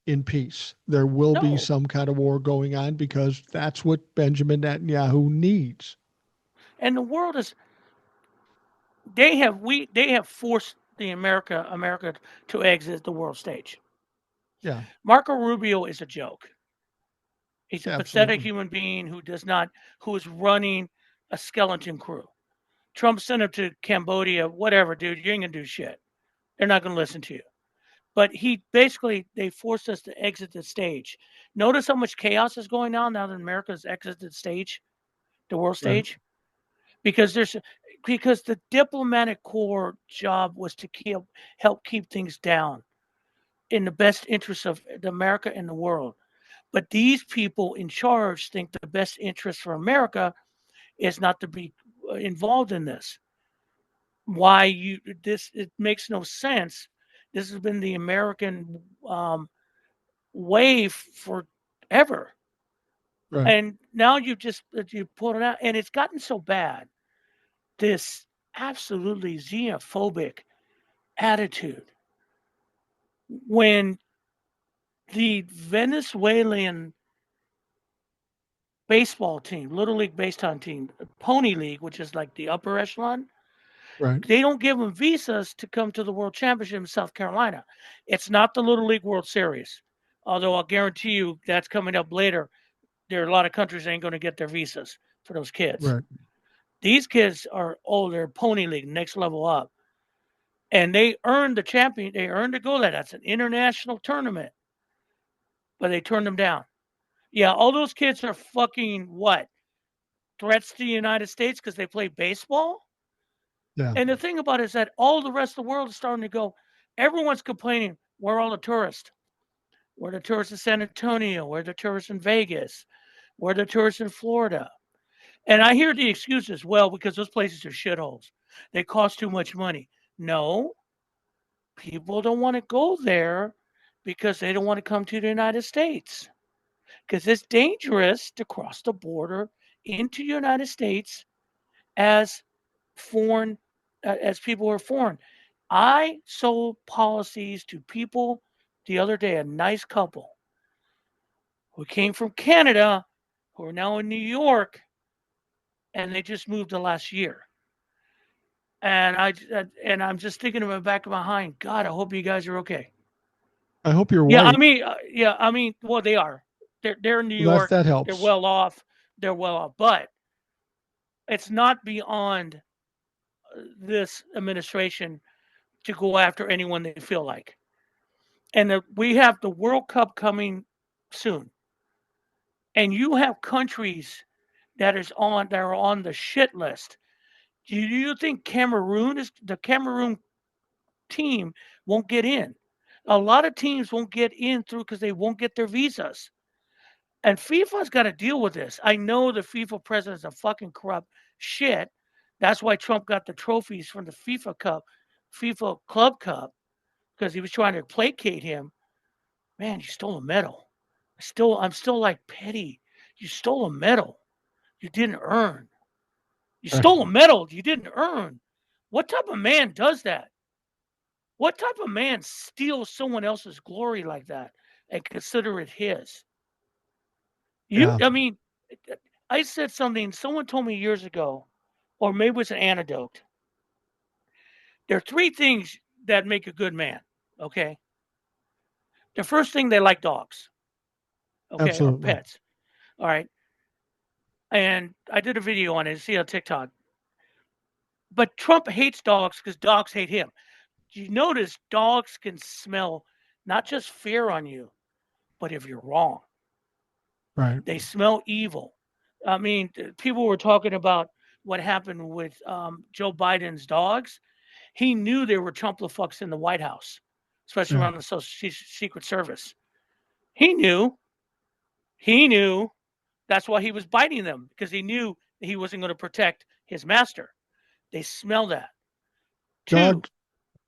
in peace. There will be No, some kind of war going on because that's what Benjamin Netanyahu needs. and the world is. They have forced America to exit the world stage. Yeah, Marco Rubio is a joke. He's a pathetic absolutely. human being who is running a skeleton crew. Trump sent him to Cambodia, whatever, dude. You ain't gonna do shit. They're not gonna listen to you. But they forced us to exit the stage. Notice how much chaos is going on now that America's exited the stage, the world Right. stage, because the diplomatic corps job was to help keep things down in the best interest of America and the world. But these people in charge think the best interest for America is not to be involved in this. Why you this it makes no sense. This has been the American way forever, Right. and now you pull it out, and it's gotten so bad. This absolutely xenophobic attitude when the Venezuelan baseball team, Little League baseball team, Pony League, which is like the upper echelon, Right. they don't give them visas to come to the World Championship in South Carolina. It's not the Little League World Series, although I'll guarantee you that's coming up later. There are a lot of countries that ain't going to get their visas for those kids. Right. These kids are older, Pony League, next level up, and they earned the champion. They earned to go there. That's an international tournament, but they turned them down. Yeah, all those kids are fucking what? Threats to the United States because they play baseball? Yeah. And the thing about it is that all the rest of the world is starting to go, everyone's complaining, we're all the tourists. We're the tourists in San Antonio. We're the tourists in Vegas. We're the tourists in Florida. And I hear the excuses, well, because those places are shitholes. They cost too much money. No, people don't want to go there because they don't want to come to the United States. Because it's dangerous to cross the border into the United States as foreign as people who are foreign. I sold policies to people the other day, a nice couple who came from Canada, who are now in New York, and they just moved the last year. And I'm just thinking in the back of my mind, God, I hope you guys are okay. I hope you're Yeah, white. well, they are. They're in New Well, York. that They're helps. well off. They're well off, but it's not beyond this administration to go after anyone they feel like. And we have the World Cup coming soon, and you have countries that are on the shit list. Do you think the Cameroon team won't get in? A lot of teams won't get in through because they won't get their visas. And FIFA's got to deal with this. I know the FIFA president's a fucking corrupt shit. That's why Trump got the trophies from the FIFA Club Cup, because he was trying to placate him. Man, you stole a medal. I'm still like petty. You stole a medal you didn't earn. You Right. stole a medal you didn't earn. What type of man does that? What type of man steals someone else's glory like that and consider it his? Yeah. I mean, I said something, someone told me years ago, or maybe it was an anecdote. There are three things that make a good man. Okay. The first thing, they like dogs. Okay. Or Absolutely. pets. All right. And I did a video on it, see on TikTok. But Trump hates dogs because dogs hate him. You notice dogs can smell not just fear on you, but if you're wrong. Right. They smell evil. I mean, people were talking about what happened with Joe Biden's dogs. He knew there were Trump fucks in the White House. especially Yeah. around the Secret Service. He knew. He knew. That's why he was biting them because he knew that he wasn't going to protect his master. They smell that. Two. Dog,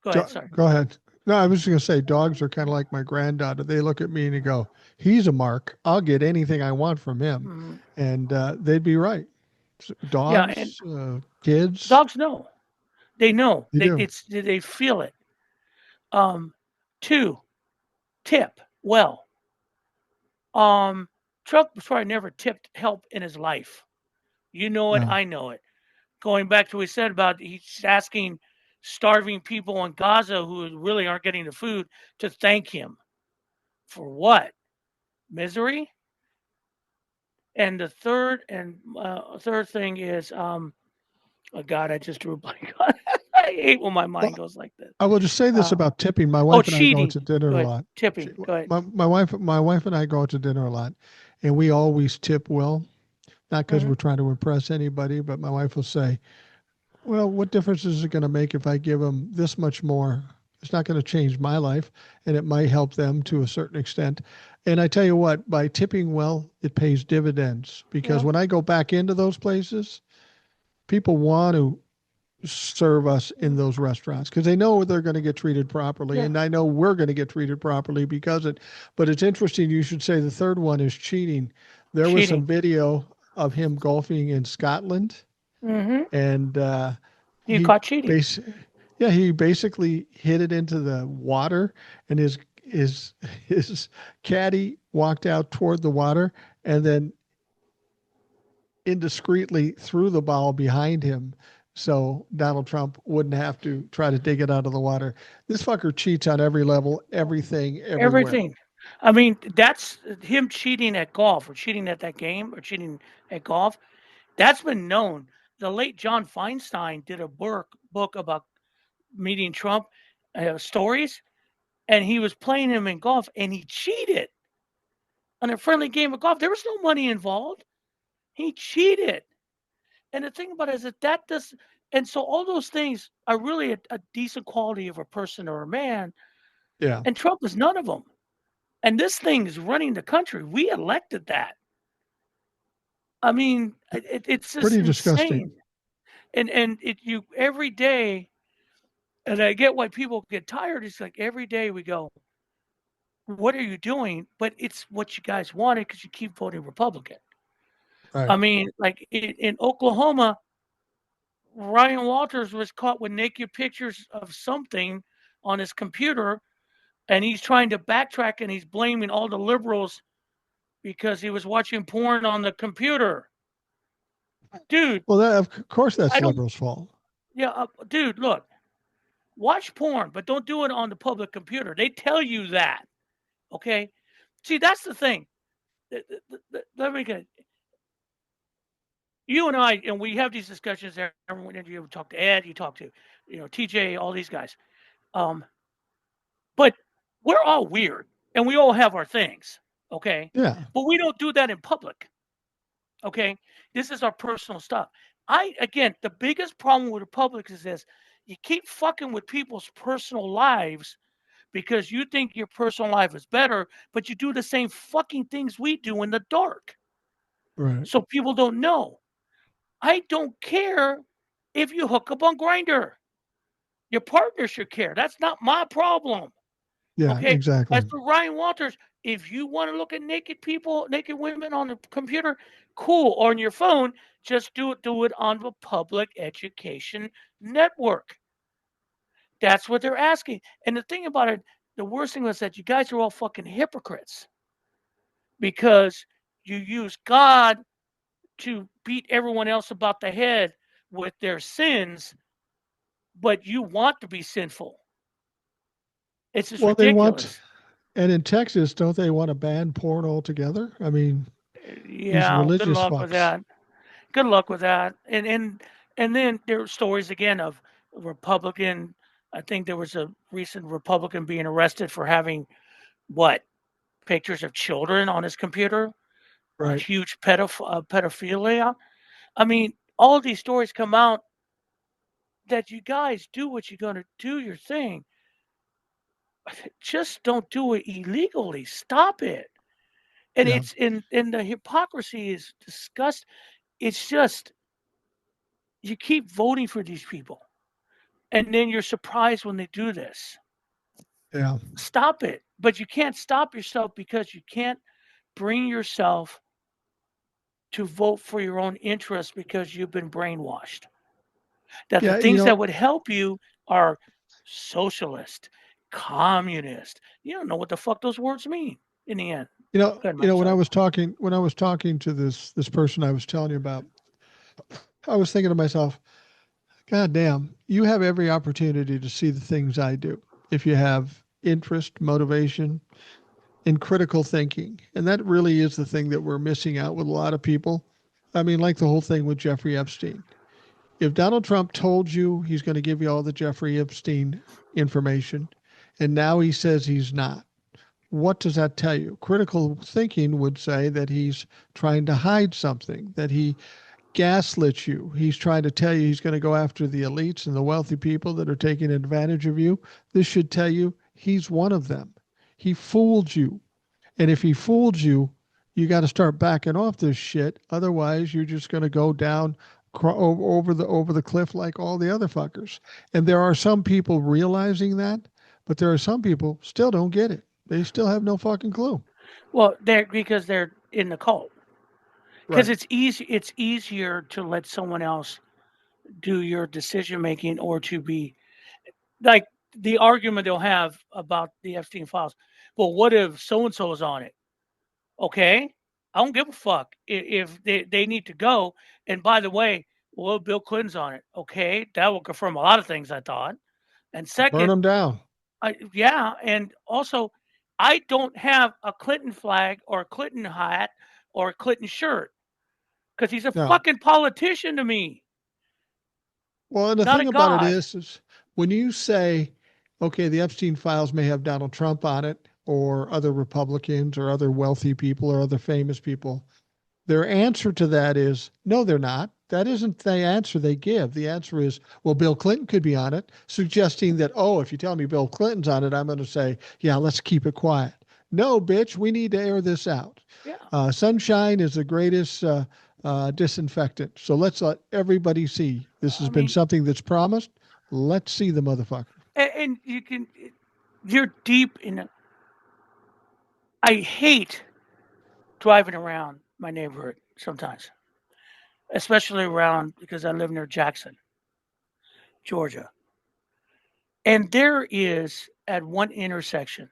Go ahead. Sorry. go ahead. No, I was just going to say dogs are kind of like my granddaughter. They look at me and they go, he's a mark. I'll get anything I want from him. Mm, And they'd be right. yeah, and Dogs, kids, dogs know. They know. they do. They feel it. Um, two. Tip well. Um, Trump probably never tipped help in his life. You know it. No. I know it. Going back to what he said about he's asking starving people in Gaza who really aren't getting the food to thank him for what? Misery. And the third thing is, oh God, I just drew a blank. I hate when my mind Well, goes like this. I will just say this Uh, about tipping. My oh, wife and I go out cheating. to dinner Go a ahead. lot. Tipping. Go ahead. My wife and I go out to dinner a lot, and we always tip well. Not because Hmm. we're trying to impress anybody, but my wife will say, well, what difference is it going to make if I give them this much more? It's not going to change my life, and it might help them to a certain extent. And I tell you what, by tipping well, it pays dividends because Yeah. when I go back into those places, people want to serve us in those restaurants because they know they're going to get treated properly, Yeah. and I know we're going to get treated properly because it. But it's interesting. You should say the third one is cheating. There was some Cheating. video of him golfing in Scotland, Hmm. and You he caught cheating. bas- yeah, he basically hit it into the water, and his his caddy walked out toward the water, and then indiscreetly threw the ball behind him so Donald Trump wouldn't have to try to dig it out of the water. This fucker cheats on every level, everything, everywhere. Everything. I mean, that's him cheating at golf or cheating at that game or cheating at golf. That's been known. The late John Feinstein did a book about meeting Trump stories, and he was playing him in golf, and he cheated on a friendly game of golf. There was no money involved. He cheated. And the thing about it is that does, and so all those things are really a decent quality of a person or a man, Yeah, and Trump is none of them. And this thing is running the country. We elected that. I mean, it's just pretty disgusting. insane. And you every day, and I get why people get tired. It's like every day we go, "What are you doing?" But it's what you guys wanted because you keep voting Republican. Right. I mean, like in Oklahoma, Ryan Walters was caught with naked pictures of something on his computer, and he's trying to backtrack and he's blaming all the liberals because he was watching porn on the computer. Dude, Well, that, of course, I that's don't. liberals' fault. Yeah, dude, look, watch porn, but don't do it on the public computer. They tell you that. Okay. See, that's the thing. Let me get you and I, and we have these discussions. Everyone, you talk to Ed, you talk to, TJ, all these guys. Um, but we're all weird, and we all have our things. Okay, Yeah, but we don't do that in public. Okay, this is our personal stuff. Again, the biggest problem with the public is this: you keep fucking with people's personal lives because you think your personal life is better, but you do the same fucking things we do in the dark. right. So people don't know. I don't care if you hook up on Grinder. Your partner should care. That's not my problem. Yeah, Okay. As exactly. for Ryan Walters, if you want to look at naked people, naked women on the computer, cool. Or on your phone, just do it on the public education network. That's what they're asking. And the thing about it, the worst thing was that you guys are all fucking hypocrites because you use God to beat everyone else about the head with their sins, but you want to be sinful. It's just Well, they want, ridiculous. and in Texas, don't they want to ban porn altogether? I mean, these Yeah, good religious luck with fucks. that. Good luck with that. And then there are stories again of Republican. I think there was a recent Republican being arrested for having what pictures of children on his computer, Right. huge pedophilia. I mean, all these stories come out that you guys do what you're going to do your thing. just don't do it illegally. Stop it. And Yeah. it's and the hypocrisy is disgust. It's just you keep voting for these people, and then you're surprised when they do this. Yeah. Stop it. But you can't stop yourself because you can't bring yourself to vote for your own interests because you've been brainwashed. That the Yeah. things that would help you are socialist, communist. You don't know what the fuck those words mean in the end. Go ahead, Mike. When Sorry. I was talking to this person I was telling you about, I was thinking to myself, God damn, you have every opportunity to see the things I do if you have interest, motivation, and critical thinking. And that really is the thing that we're missing out with a lot of people. I mean, like the whole thing with Jeffrey Epstein. If Donald Trump told you he's going to give you all the Jeffrey Epstein information, and now he says he's not, what does that tell you? Critical thinking would say that he's trying to hide something, that he gaslit you. He's trying to tell you he's going to go after the elites and the wealthy people that are taking advantage of you. This should tell you he's one of them. He fooled you. And if he fooled you, you got to start backing off this shit. Otherwise, you're just going to go down over the cliff like all the other fuckers. And there are some people realizing that, but there are some people still don't get it. They still have no fucking clue. Well, they're because they're in the cult. Because Right. it's easier to let someone else do your decision making or to be like the argument they'll have about the Epstein files. Well, what if so and so is on it? Okay, I don't give a fuck if they need to go. And by the way, well, Bill Clinton's on it. Okay, that will confirm a lot of things I thought. And Burn second, them down. yeah, and also, I don't have a Clinton flag or a Clinton hat or a Clinton shirt because he's a No. fucking politician to me, Well, and the not a thing about it god. is when you say, okay, the Epstein files may have Donald Trump on it or other Republicans or other wealthy people or other famous people, their answer to that is no, they're not. That isn't the answer they give. The answer is, well, Bill Clinton could be on it, suggesting that, oh, if you tell me Bill Clinton's on it, I'm going to say, yeah, let's keep it quiet. No, bitch, we need to air this out. Yeah, Sunshine is the greatest disinfectant. So let's let everybody see this has I been mean, something that's promised. Let's see the motherfucker. and you can, you're deep in. I hate driving around my neighborhood sometimes, especially around because I live near Jackson, Georgia. And there is at one intersection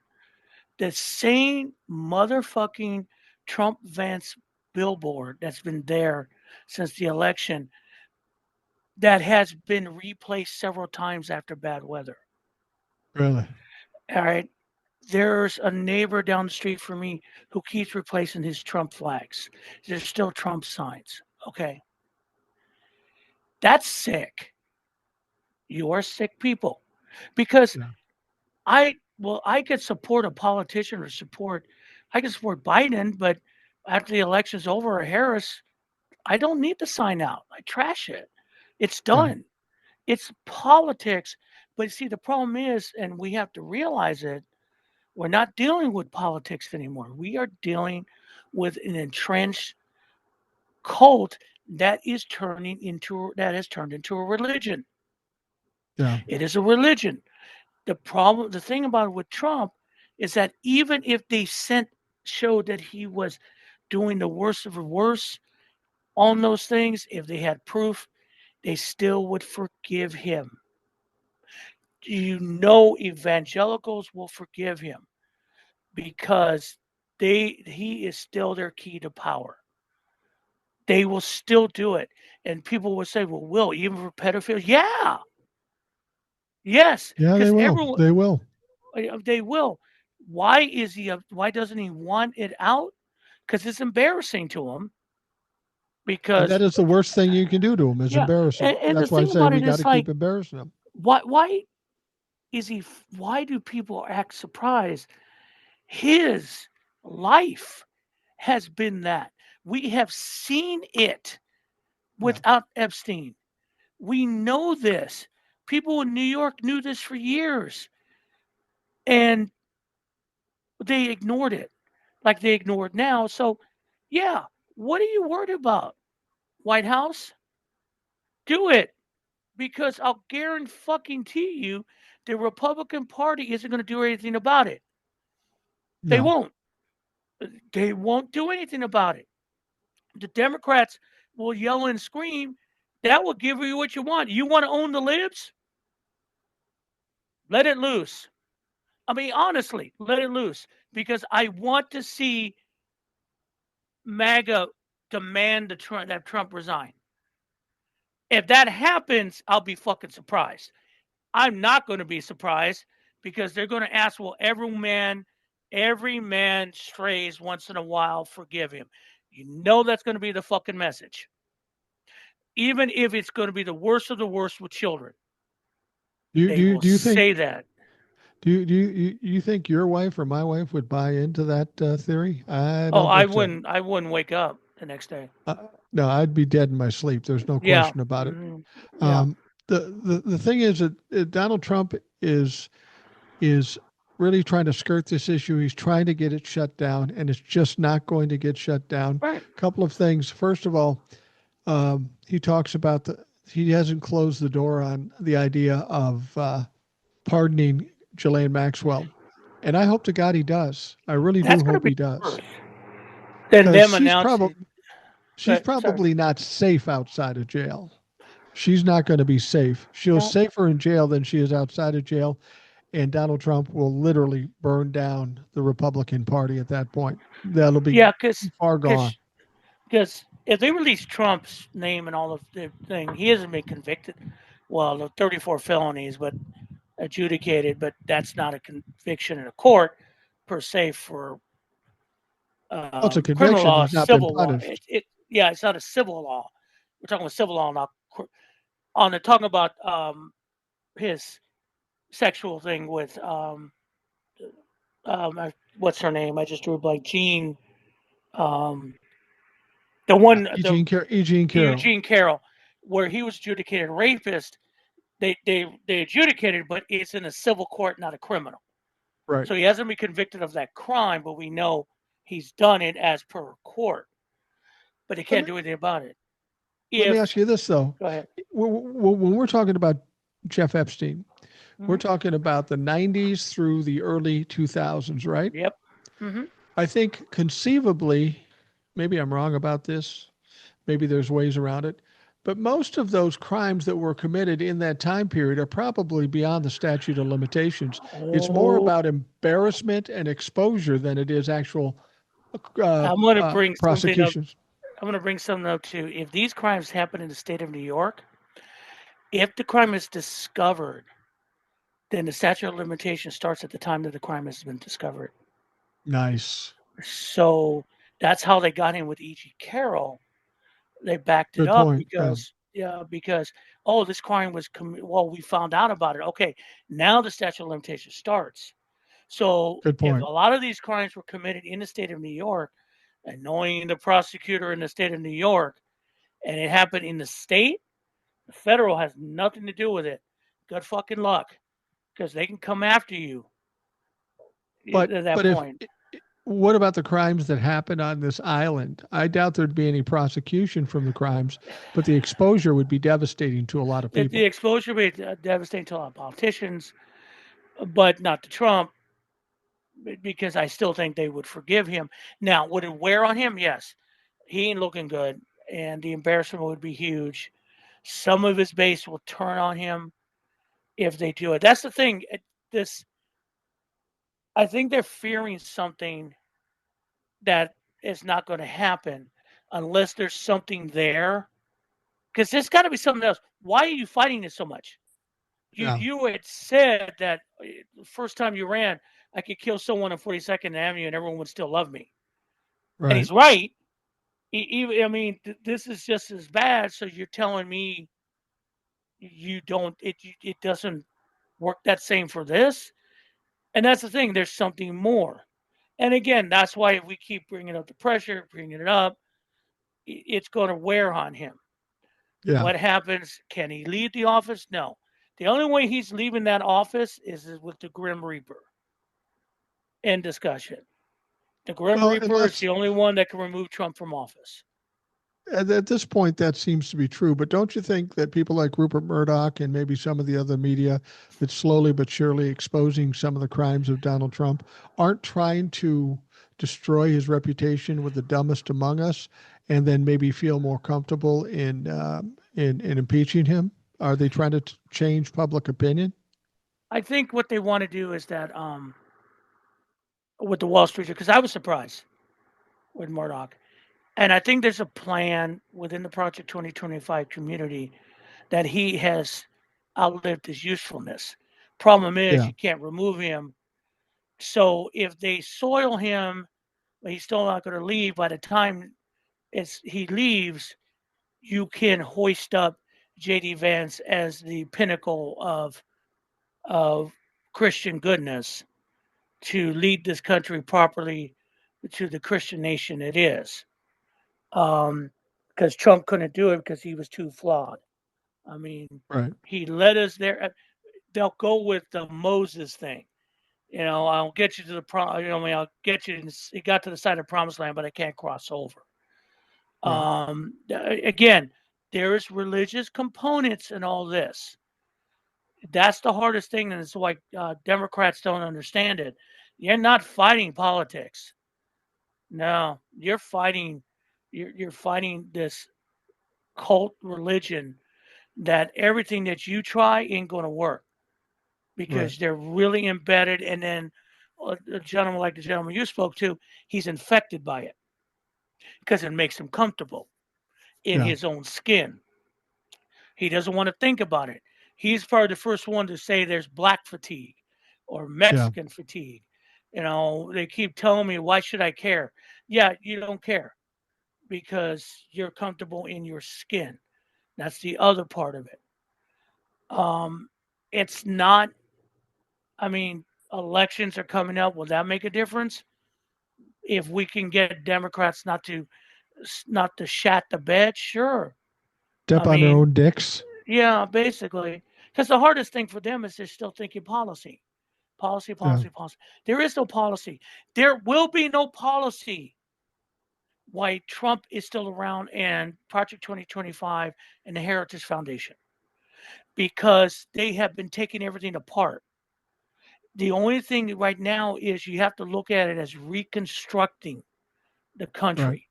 the same motherfucking Trump Vance billboard that's been there since the election that has been replaced several times after bad weather. Really? All right. There's a neighbor down the street from me who keeps replacing his Trump flags. There's still Trump signs. Okay. That's sick. You are sick people. Because Yeah. I could support a politician or I can support Biden, but after the election's over or Harris, I don't need the sign out. I trash it. It's Yeah. done. It's politics. But see, the problem is, and we have to realize it, we're not dealing with politics anymore. We are dealing with an entrenched cult that has turned into a religion. Yeah. It is a religion. The thing about it with Trump is that even if they showed that he was doing the worst of the worst on those things, if they had proof, they still would forgive him. You know, evangelicals will forgive him because he is still their key to power. They will still do it. And people will say, well, Will, even for pedophiles? Yeah, yes, Yeah, they because will. everyone, They will. they will. Why doesn't he want it out? Because it's embarrassing to him. And Because that is the worst thing you can do to them is yeah, embarrass them. and the That's why I thing say about we it got to is keep like, embarrassing them. why is he? Why do people act surprised? His life has been that we have seen it Yeah. without Epstein. We know this. People in New York knew this for years. And they ignored it like they ignored now. So, yeah, what are you worried about? White House? Do it because I'll guarantee you the Republican Party isn't going to do anything about it. They No. won't. They won't do anything about it. The Democrats will yell and scream. That will give you what you want. You want to own the libs? Let it loose. I mean, honestly, let it loose because I want to see MAGA demand that Trump resign. If that happens, I'll be fucking surprised. I'm not going to be surprised because they're going to ask, well, every man strays once in a while, forgive him. You know that's going to be the fucking message. Even if it's going to be the worst of the worst with children, they will Do you think say that. you think your wife or my wife would buy into that theory? I Oh, don't think so. I wouldn't wake up the next day. Uh, no, I'd be dead in my sleep. There's no Yeah. question about it. Hmm. Yeah. Um, the thing is that Donald Trump is really trying to skirt this issue. He's trying to get it shut down, and it's just not going to get shut down. Right. A couple of things. First of all, he talks about he hasn't closed the door on the idea of pardoning Ghislaine Maxwell, and I hope to God he does. I really That's do going to hope be he does worse than because them announcing. she's Sorry. probably not safe outside of jail. She's not going to be safe. She's No. safer in jail than she is outside of jail, and Donald Trump will literally burn down the Republican Party at that point. That'll be Yeah, far gone. because if they release Trump's name and all of the thing, he hasn't been convicted. Well, the 34 felonies, but adjudicated, but that's not a conviction in a court per se for Well, it's a criminal conviction. law, He's not been civil law. punished. Yeah, it's not a civil law. We're talking about civil law, not on the talking about his sexual thing with what's her name? I just drew a blank. Um, the one, the Eugene Carroll. Eugene Carroll, where he was adjudicated rapist. They adjudicated, but it's in a civil court, not a criminal. Right. So he hasn't been convicted of that crime, but we know he's done it as per court. But he Let can't me do anything about it. let me If ask you this though: Go ahead. when we're talking about Jeff Epstein, we're Mm-hmm. talking about the '90s through the early 2000s, right? Yep. Mm-hmm. I think conceivably, maybe I'm wrong about this. Maybe there's ways around it. But most of those crimes that were committed in that time period are probably beyond the statute of limitations. It's more Oh, about embarrassment and exposure than it is actual I'm going to bring something up. prosecutions. I'm going to bring something up too. If these crimes happen in the state of New York, if the crime is discovered, then the statute of limitation starts at the time that the crime has been discovered. Nice. So that's how they got him with E.G. Carroll. They backed it Good up point. Yeah. because oh, this crime was well, we found out about it. Okay, now the statute of limitation starts. So Good if point. a lot of these crimes were committed in the state of New York, and knowing the prosecutor in the state of New York, and it happened in the state, the federal has nothing to do with it. Good fucking luck, because they can come after you at that But if point. what about the crimes that happened on this island? I doubt there'd be any prosecution from the crimes, but the exposure would be devastating to a lot of The people. exposure rate devastating to a lot of politicians, but not to Trump, because I still think they would forgive him. Now, would it wear on him? Yes. He ain't looking good, and the embarrassment would be huge. Some of his base will turn on him if they do it. That's the thing. This, I think they're fearing something that is not going to happen unless there's something there. Because there's got to be something else. Why are you fighting this so much? Yeah. You had said that the first time you ran, I could kill someone on 42nd Avenue and everyone would still love me. And Right. he's right. I mean, this is just as bad. So you're telling me you don't it doesn't work that same for this? And that's the thing. There's something more. And again, that's why if we keep bringing up the pressure, bringing it up, it's going to wear on him. Yeah. What happens? Can he leave the office? No. The only way he's leaving that office is with the Grim Reaper. End discussion. The Grim Well, and Reaper is the only one that can remove Trump from office. at this point, that seems to be true. But don't you think that people like Rupert Murdoch and maybe some of the other media that's slowly but surely exposing some of the crimes of Donald Trump aren't trying to destroy his reputation with the dumbest among us, and then maybe feel more comfortable in impeaching him? Are they trying to change public opinion? I think what they want to do is that with the Wall Street, because I was surprised with Murdoch. And I think there's a plan within the Project 2025 community that he has outlived his usefulness. Problem is, Yeah, you can't remove him. So if they soil him, but he's still not going to leave, by the time he leaves, you can hoist up J.D. Vance as the pinnacle of Christian goodness to lead this country properly to the Christian nation it is. Because Trump couldn't do it because he was too flawed. I mean, right. he led us there. They'll go with the Moses thing. I'll get you to the I'll get you. He got to the side of the promised land, but I can't cross over. Right. Again, there's religious components in all this. That's the hardest thing, and it's why Democrats don't understand it. You're not fighting politics. No, you're fighting. You're fighting this cult religion that everything that you try ain't going to work Right. because they're really embedded. And then a gentleman like the gentleman you spoke to, he's infected by it because it makes him comfortable in Yeah. his own skin. He doesn't want to think about it. He's probably the first one to say there's black fatigue or Yeah. Mexican fatigue. They keep telling me, why should I care? Yeah, you don't care because you're comfortable in your skin. That's the other part of it. Um, it's not, I mean, elections are coming up. Will that make a difference? If we can get Democrats not to shat the bed, sure. I Step on their mean, own dicks. yeah, basically, because the hardest thing for them is they're still thinking policy, policy, Yeah. policy, policy. There is no policy. There will be no policy why Trump is still around and Project 2025 and the Heritage Foundation because they have been taking everything apart. The only thing right now is you have to look at it as reconstructing the Right. country.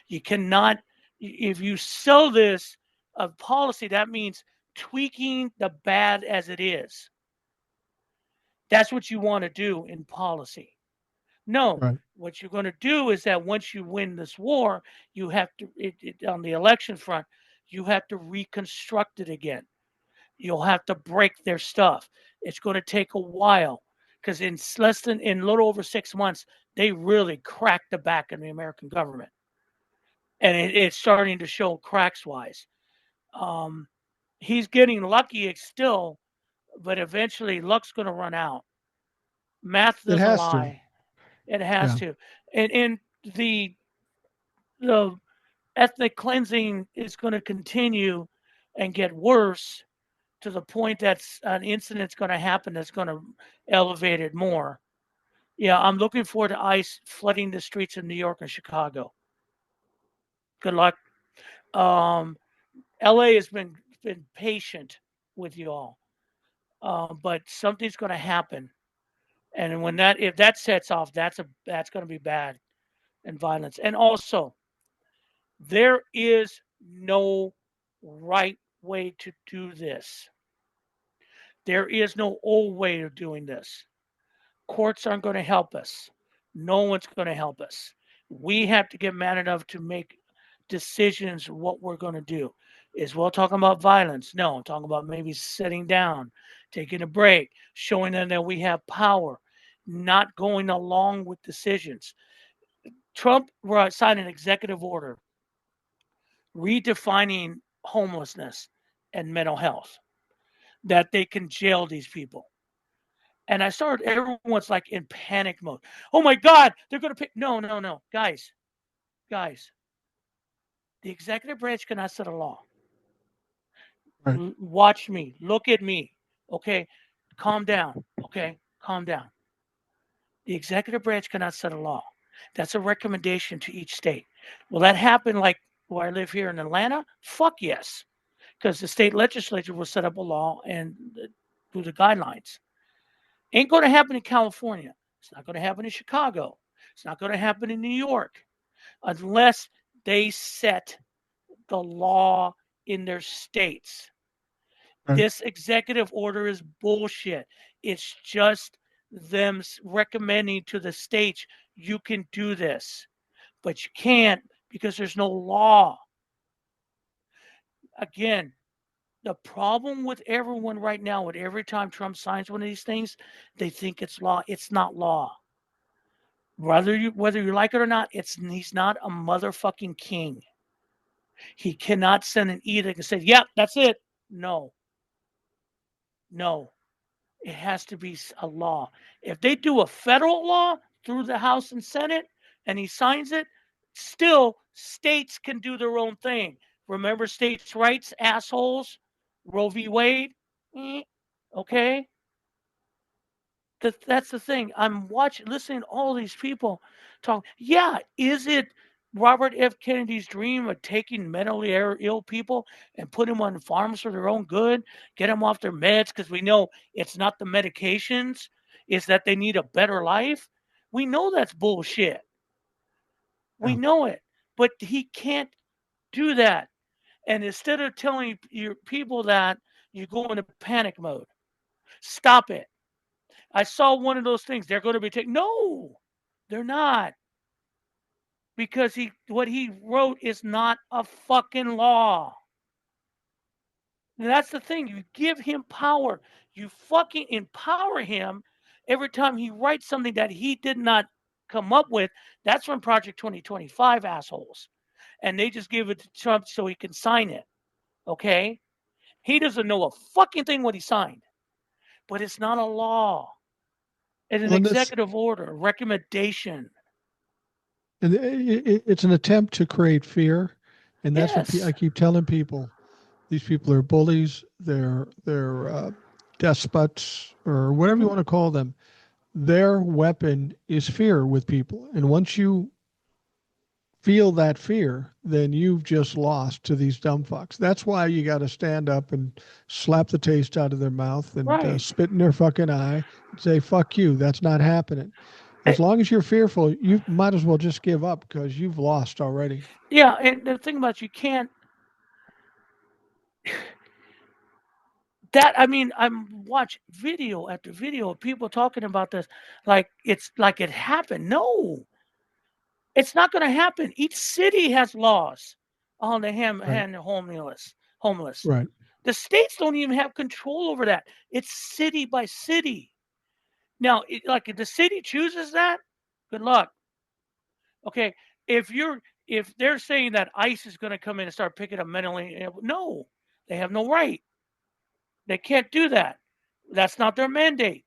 You cannot, if you sell this of policy, that means tweaking the bad as it is. That's what you want to do in policy. No, Right. what you're going to do is that once you win this war, you have to, on the election front, you have to reconstruct it again. You'll have to break their stuff. It's going to take a while because in a little over 6 months, they really cracked the back of the American government, and it's starting to show cracks wise. Um, he's getting lucky still, but eventually luck's going to run out. Math It doesn't has to. lie; it has Yeah. to. And the the ethnic cleansing is going to continue and get worse to the point that an incident's going to happen that's going to elevate it more. Yeah, I'm looking forward to ICE flooding the streets of New York and Chicago. Good luck. Um, LA has been patient with you all, but something's going to happen, and when that if that sets off, that's going to be bad and violence. And also, there is no right way to do this. There is no old way of doing this. Courts aren't going to help us. No one's going to help us. We have to get mad enough to make decisions what we're going to do. Is well talking about violence? No, I'm talking about maybe sitting down, taking a break, showing them that we have power, not going along with decisions. Trump signed an executive order redefining homelessness and mental health that they can jail these people. And I started, everyone's like in panic mode. Oh my God, they're going to pick. No, no, no. Guys, the executive branch cannot set a law. Right. Watch me, look at me. Okay, calm down. Okay, calm down. The executive branch cannot set a law. That's a recommendation to each state. Will that happen like where I live here in Atlanta? Fuck yes. Because the state legislature will set up a law and do the guidelines. Ain't going to happen in California. It's not going to happen in Chicago. It's not going to happen in New York unless they set the law in their states. Right. This executive order is bullshit. It's just them recommending to the states, you can do this, but you can't because there's no law. Again, the problem with everyone right now, with every time Trump signs one of these things, they think it's law. It's not law. Whether you like it or not, he's not a motherfucking king. He cannot send an edict and say, "Yep, that's it." No, no. It has to be a law. If they do a federal law through the House and Senate and he signs it, still states can do their own thing. Remember states' rights, assholes? Roe v. Wade? Okay? That's the thing. I'm listening to all these people talk. Yeah, is it Robert F. Kennedy's dream of taking mentally ill people and put them on farms for their own good, get them off their meds because we know it's not the medications, it's that they need a better life? We know that's bullshit. We Yeah. know it. But he can't do that. And instead of telling your people that, you go into panic mode. Stop it. I saw one of those things. They're going to be taken. No, they're not. Because what he wrote is not a fucking law. And that's the thing. You give him power. You fucking empower him every time he writes something that he did not come up with. That's from Project 2025 assholes. And they just give it to Trump so he can sign it. Okay? He doesn't know a fucking thing what he signed. But it's not a law. It's an Well, and this executive order, a recommendation. and it's an attempt to create fear, and that's what I Yes. keep telling people. These people are bullies. They're despots or whatever you Mm-hmm. want to call them. Their weapon is fear with people, and once you feel that fear, then you've just lost to these dumb fucks. That's why you got to stand up and slap the taste out of their mouth and Right. spit in their fucking eye and say, fuck you. That's not happening. Eh, As long as you're fearful, you might as well just give up because you've lost already. Yeah, and the thing about you can't that I mean, I'm watch video after video of people talking about this like it's like it happened. No, it's not going to happen. Each city has laws on the Right. hand the homeless. Homeless. Right. The states don't even have control over that. It's city by city. Now, like if the city chooses that, good luck. Okay, if you're if they're saying that ICE is going to come in and start picking up mentally, no, they have no right. They can't do that. That's not their mandate.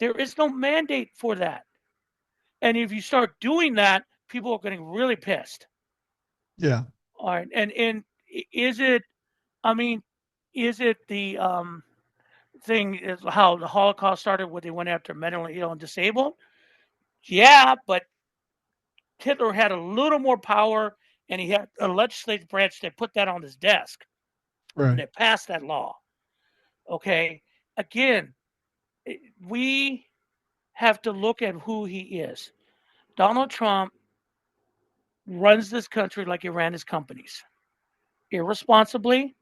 There is no mandate for that. And if you start doing that, people are getting really pissed. Yeah. All right. And is it? I mean, is it the thing? Is how the Holocaust started, where they went after mentally ill and disabled? Yeah, but Hitler had a little more power, and he had a legislative branch that put that on his desk, and Right. they passed that law. Okay. Again, we have to look at who he is. Donald Trump runs this country like he ran his companies, irresponsibly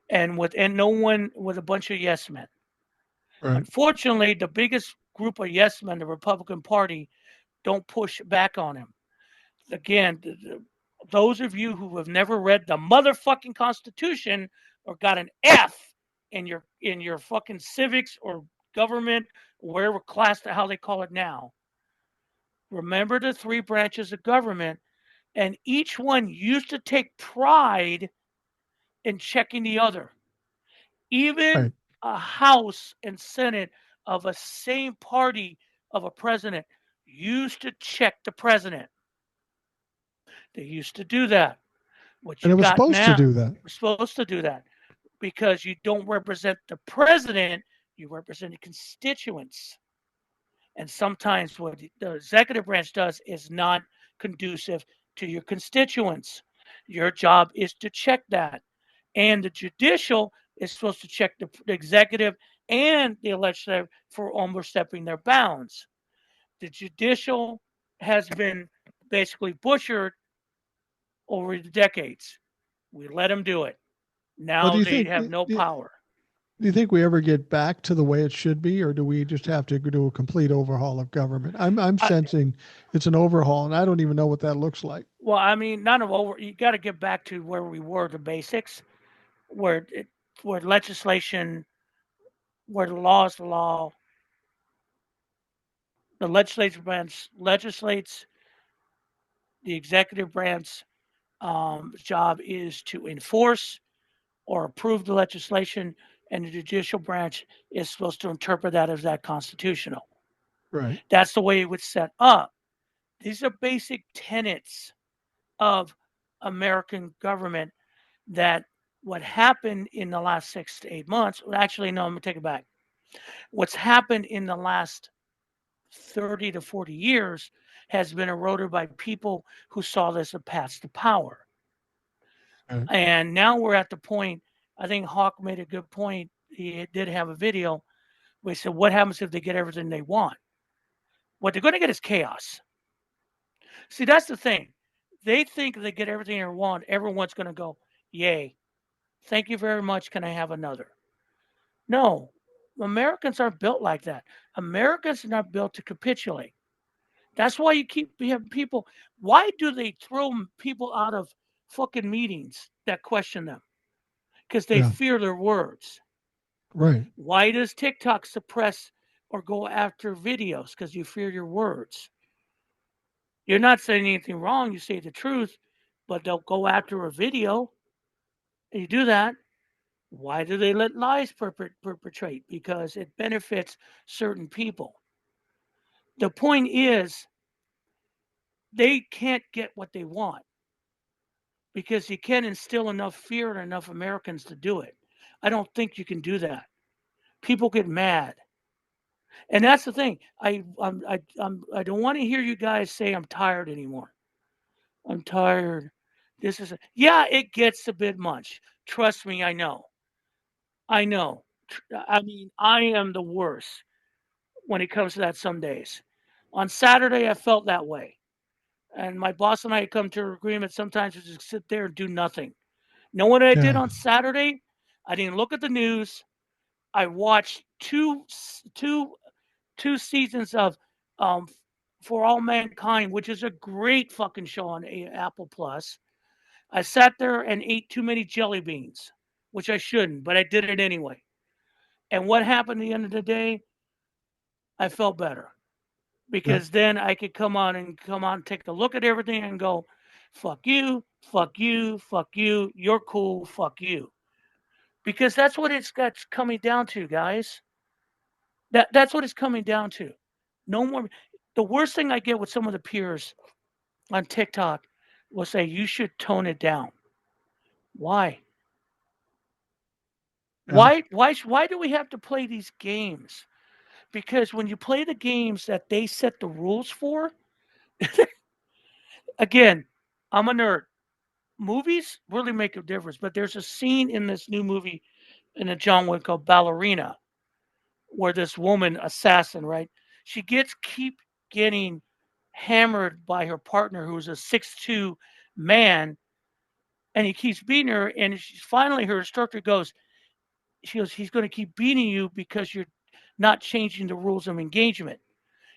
and no one with a bunch of yes men. Right. Unfortunately, the biggest group of yes men, the Republican Party, don't push back on him. Again, those of you who have never read the motherfucking Constitution or got an F in your fucking civics or government, wherever class, how they call it now, remember the three branches of government, and each one used to take pride in checking the other. Even Right. a House and Senate of a same party of a president used to check the president. They used to do that. What And you it was got supposed to now, do that. we're supposed to do that because you don't represent the president, you represent the constituents. And sometimes what the executive branch does is not conducive to your constituents. Your job is to check that. And the judicial is supposed to check the executive and the legislative for overstepping their bounds. The judicial has been basically butchered over the decades. We let them do it. Well, Now they have no power. do you think we ever get back to the way it should be, or do we just have to do a complete overhaul of government? I'm I, sensing it's an overhaul, and I don't even know what that looks like. well, I mean, none of over. You got to get back to where we were, the basics, where it, where legislation, where the law is the law. The legislative branch legislates. The executive branch job is to enforce or approve the legislation, and the judicial branch is supposed to interpret that as that constitutional. Right. That's the way it was set up. These are basic tenets of American government that what happened in the last 6 to 8 months, actually, no, I'm going to take it back. What's happened in the last 30 to 40 years has been eroded by people who saw this as a path to power. Right. And now we're at the point, I think Hawk made a good point. He did have a video where he said, what happens if they get everything they want? What they're going to get is chaos. See, that's the thing. They think they get everything they want. Everyone's going to go, yay. Thank you very much. Can I have another? No, Americans aren't built like that. Americans are not built to capitulate. That's why you keep having people. Why do they throw people out of fucking meetings that question them? Because they Yeah. fear their words. Right. Why does TikTok suppress or go after videos? Because you fear your words. You're not saying anything wrong. You say the truth, but they'll go after a video. And you do that. Why do they let lies perpetrate? Because it benefits certain people. The point is, they can't get what they want because you can't instill enough fear in enough Americans to do it. I don't think you can do that. People get mad, and that's the thing. I don't want to hear you guys say I'm tired anymore. I'm tired. Yeah, it gets a bit much. Trust me, I know. I know. I mean, I am the worst when it comes to that some days. On Saturday, I felt that way. And my boss and I had come to an agreement sometimes to just sit there and do nothing. You know what I did Yeah. on Saturday? I didn't look at the news. I watched two, two seasons of um, For All Mankind, which is a great fucking show on Apple Plus. I sat there and ate too many jelly beans, which I shouldn't, but I did it anyway. And what happened at the end of the day? I felt better Yep. because then I could come on and take a look at everything and go, fuck you, fuck you, fuck you, you're cool, fuck you. Because that's what it's got coming down to, guys. That's what it's coming down to. No more. The worst thing I get with some of the peers on TikTok will say you should tone it down. Why? Yeah. Why do we have to play these games? Because when you play the games that they set the rules for, again, I'm a nerd. Movies really make a difference, but there's a scene in this new movie in a John Wick called Ballerina where this woman assassin, right? She gets keep getting hammered by her partner who's a 6'2" man, and he keeps beating her, and she's finally her instructor goes, she goes, he's going to keep beating you because you're not changing the rules of engagement.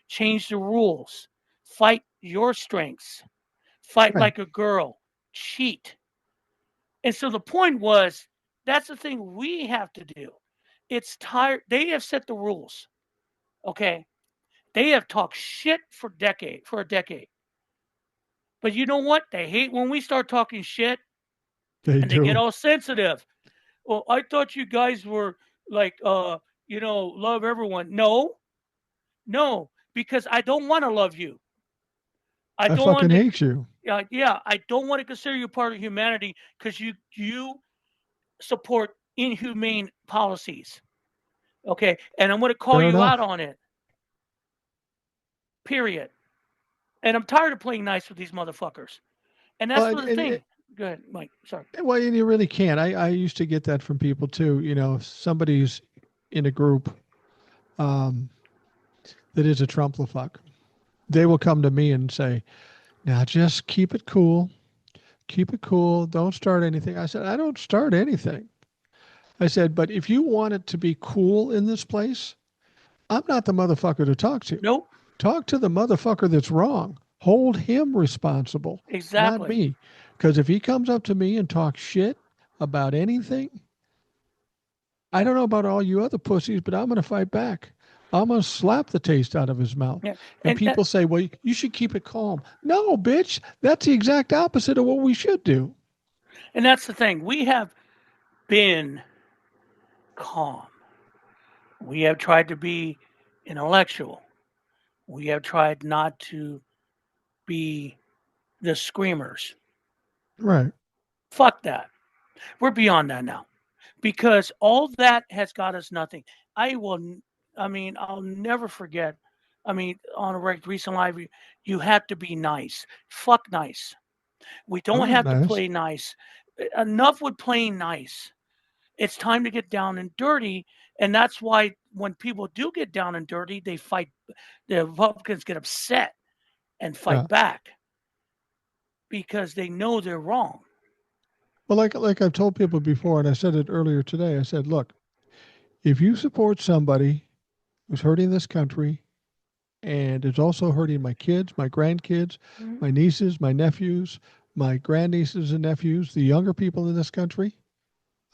Change the rules. Fight your strengths. Fight Right. like a girl. Cheat. And so the point was, that's the thing we have to do. It's tired. They have set the rules. Okay. They have talked shit for a decade. But you know what? They hate when we start talking shit They and they get do. all sensitive. Well, I thought you guys were like love everyone. No, no, because I don't want to love you. I I don't fucking want to. hate you. Yeah, I don't want to consider you part of humanity because you support inhumane policies. Okay, and I'm going to call Fair you out enough. on it. period. And I'm tired of playing nice with these motherfuckers. And Well, that's the thing. Go ahead, Mike. Sorry. well, and you really can't. I used to get that from people too. You know, if somebody's in a group um, that is a Trumplefuck, they will come to me and say, "Now just keep it cool, keep it cool. Don't start anything." I said, "I don't start anything." I said, "But if you want it to be cool in this place, I'm not the motherfucker to talk to. Nope. Talk to the motherfucker that's wrong. Hold him responsible, not Exactly. me. Because if he comes up to me and talks shit about anything, I don't know about all you other pussies, but I'm going to fight back. I'm going to slap the taste out of his mouth." Yeah. And And people say, "Well, you should keep it calm." No, bitch. That's the exact opposite of what we should do. and that's the thing. We have been calm. We have tried to be intellectual. We have tried not to be the screamers. Right. Fuck that. We're beyond that now because all that has got us nothing. I will, I mean, I'll never forget. I mean, on a recent live, you have to be nice. Fuck nice. We All don't right, have to nice. play nice. Enough with playing nice. It's time to get down and dirty. And that's why when people do get down and dirty, they fight. The Republicans get upset and Yeah. fight back because they know they're wrong. Well, like I've told people before, and I said it earlier today. I said, look, if you support somebody who's hurting this country and is also hurting my kids, my grandkids, Mhm. my nieces, my nephews, my grandnieces and nephews, the younger people in this country,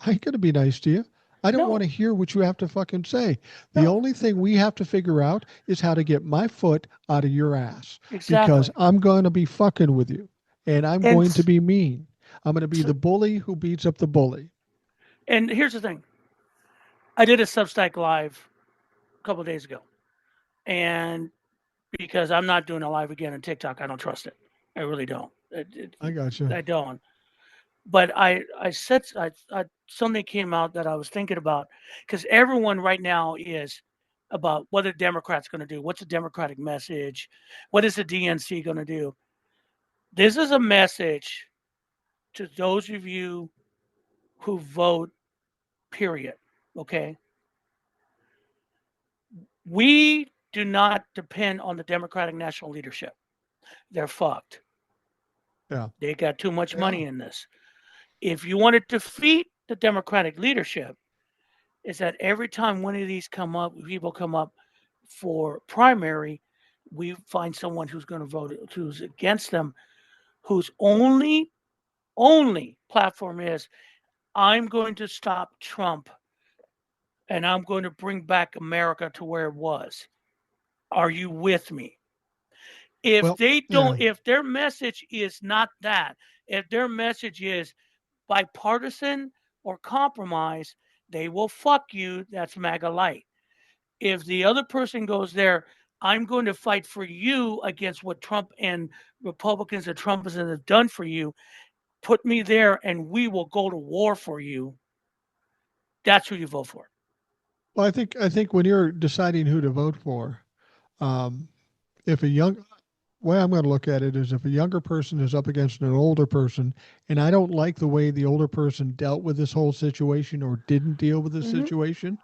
I ain't going to be nice to you. I don't want No, to hear what you have to fucking say. The no, only thing we have to figure out is how to get my foot out of your ass because exactly. I'm going to be fucking with you and I'm And going to be mean. I'm going to be the bully who beats up the bully. and here's the thing. I did a Substack live a couple of days ago, and because I'm not doing a live again on TikTok, I don't trust it. I really don't. I got you. I don't. But I said something came out that I was thinking about because everyone right now is about what the Democrats going to do. What's the Democratic message? What is the DNC going to do? This is a message to those of you who vote. Period. Okay, we do not depend on the Democratic national leadership. They're fucked. Yeah. They got too much Yeah. money in this. If you want to defeat the Democratic leadership, is that every time one of these people come up for primary, we find someone who's going to vote who's against them, whose only platform is I'm going to stop Trump and I'm going to bring back America to where it was. Are you with me? If Well, they yeah. don't, if their message is not that, if their message is bipartisan or compromise, they will fuck you. That's MAGA light. If the other person goes there, I'm going to fight for you against what Trump and Republicans and Trumpists have done for you. Put me there and we will go to war for you. That's who you vote for. Well, I think when you're deciding who to vote for, um, if a young way I'm going to look at it is if a younger person is up against an older person, and I don't like the way the older person dealt with this whole situation or didn't deal with this Mm-hmm. situation,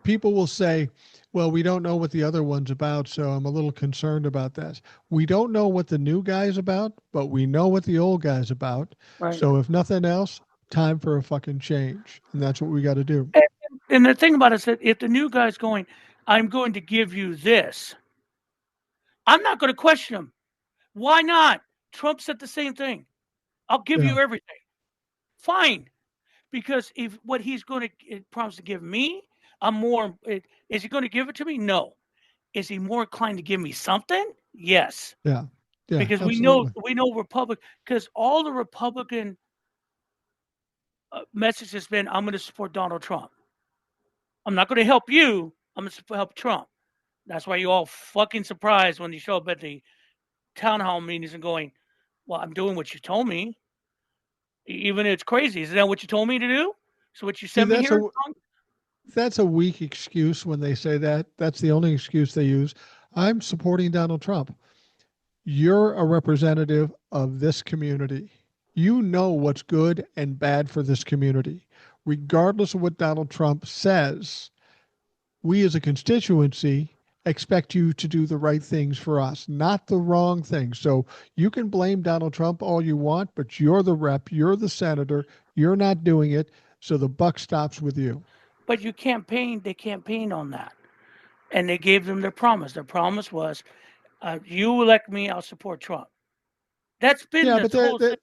people will say, well, we don't know what the other one's about, so I'm a little concerned about that. We don't know what the new guy's about, but we know what the old guy's about. Right. So if nothing else, time for a fucking change. And that's what we got to do. And, and the thing about it is that if the new guy's going, I'm going to give you this, I'm not going to question him. Why not? Trump said the same thing. I'll give Yeah. you everything. Fine. Because if what he's going to promise to give me, I'm more. Is he going to give it to me? No. Is he more inclined to give me something? Yes. Yeah. Yeah. Because Absolutely. we know Republic because all the Republican message has been I'm going to support Donald Trump. I'm not going to help you. I'm going to help Trump. That's why you all fucking surprised when you show up at the town hall meetings and going, "Well, I'm doing what you told me." Even it's crazy. Isn't that what you told me to do? So what you See, sent me here? that's a weak excuse when they say that. That's the only excuse they use. I'm supporting Donald Trump. You're a representative of this community. You know what's good and bad for this community. Regardless of what Donald Trump says, we as a constituency expect you to do the right things for us, not the wrong things. So you can blame Donald Trump all you want, but you're the rep, you're the senator, you're not doing it. So the buck stops with you. But they campaigned on that. And they gave them their promise. Their promise was, you elect me, I'll support Trump. That's been Yeah, the but whole thing.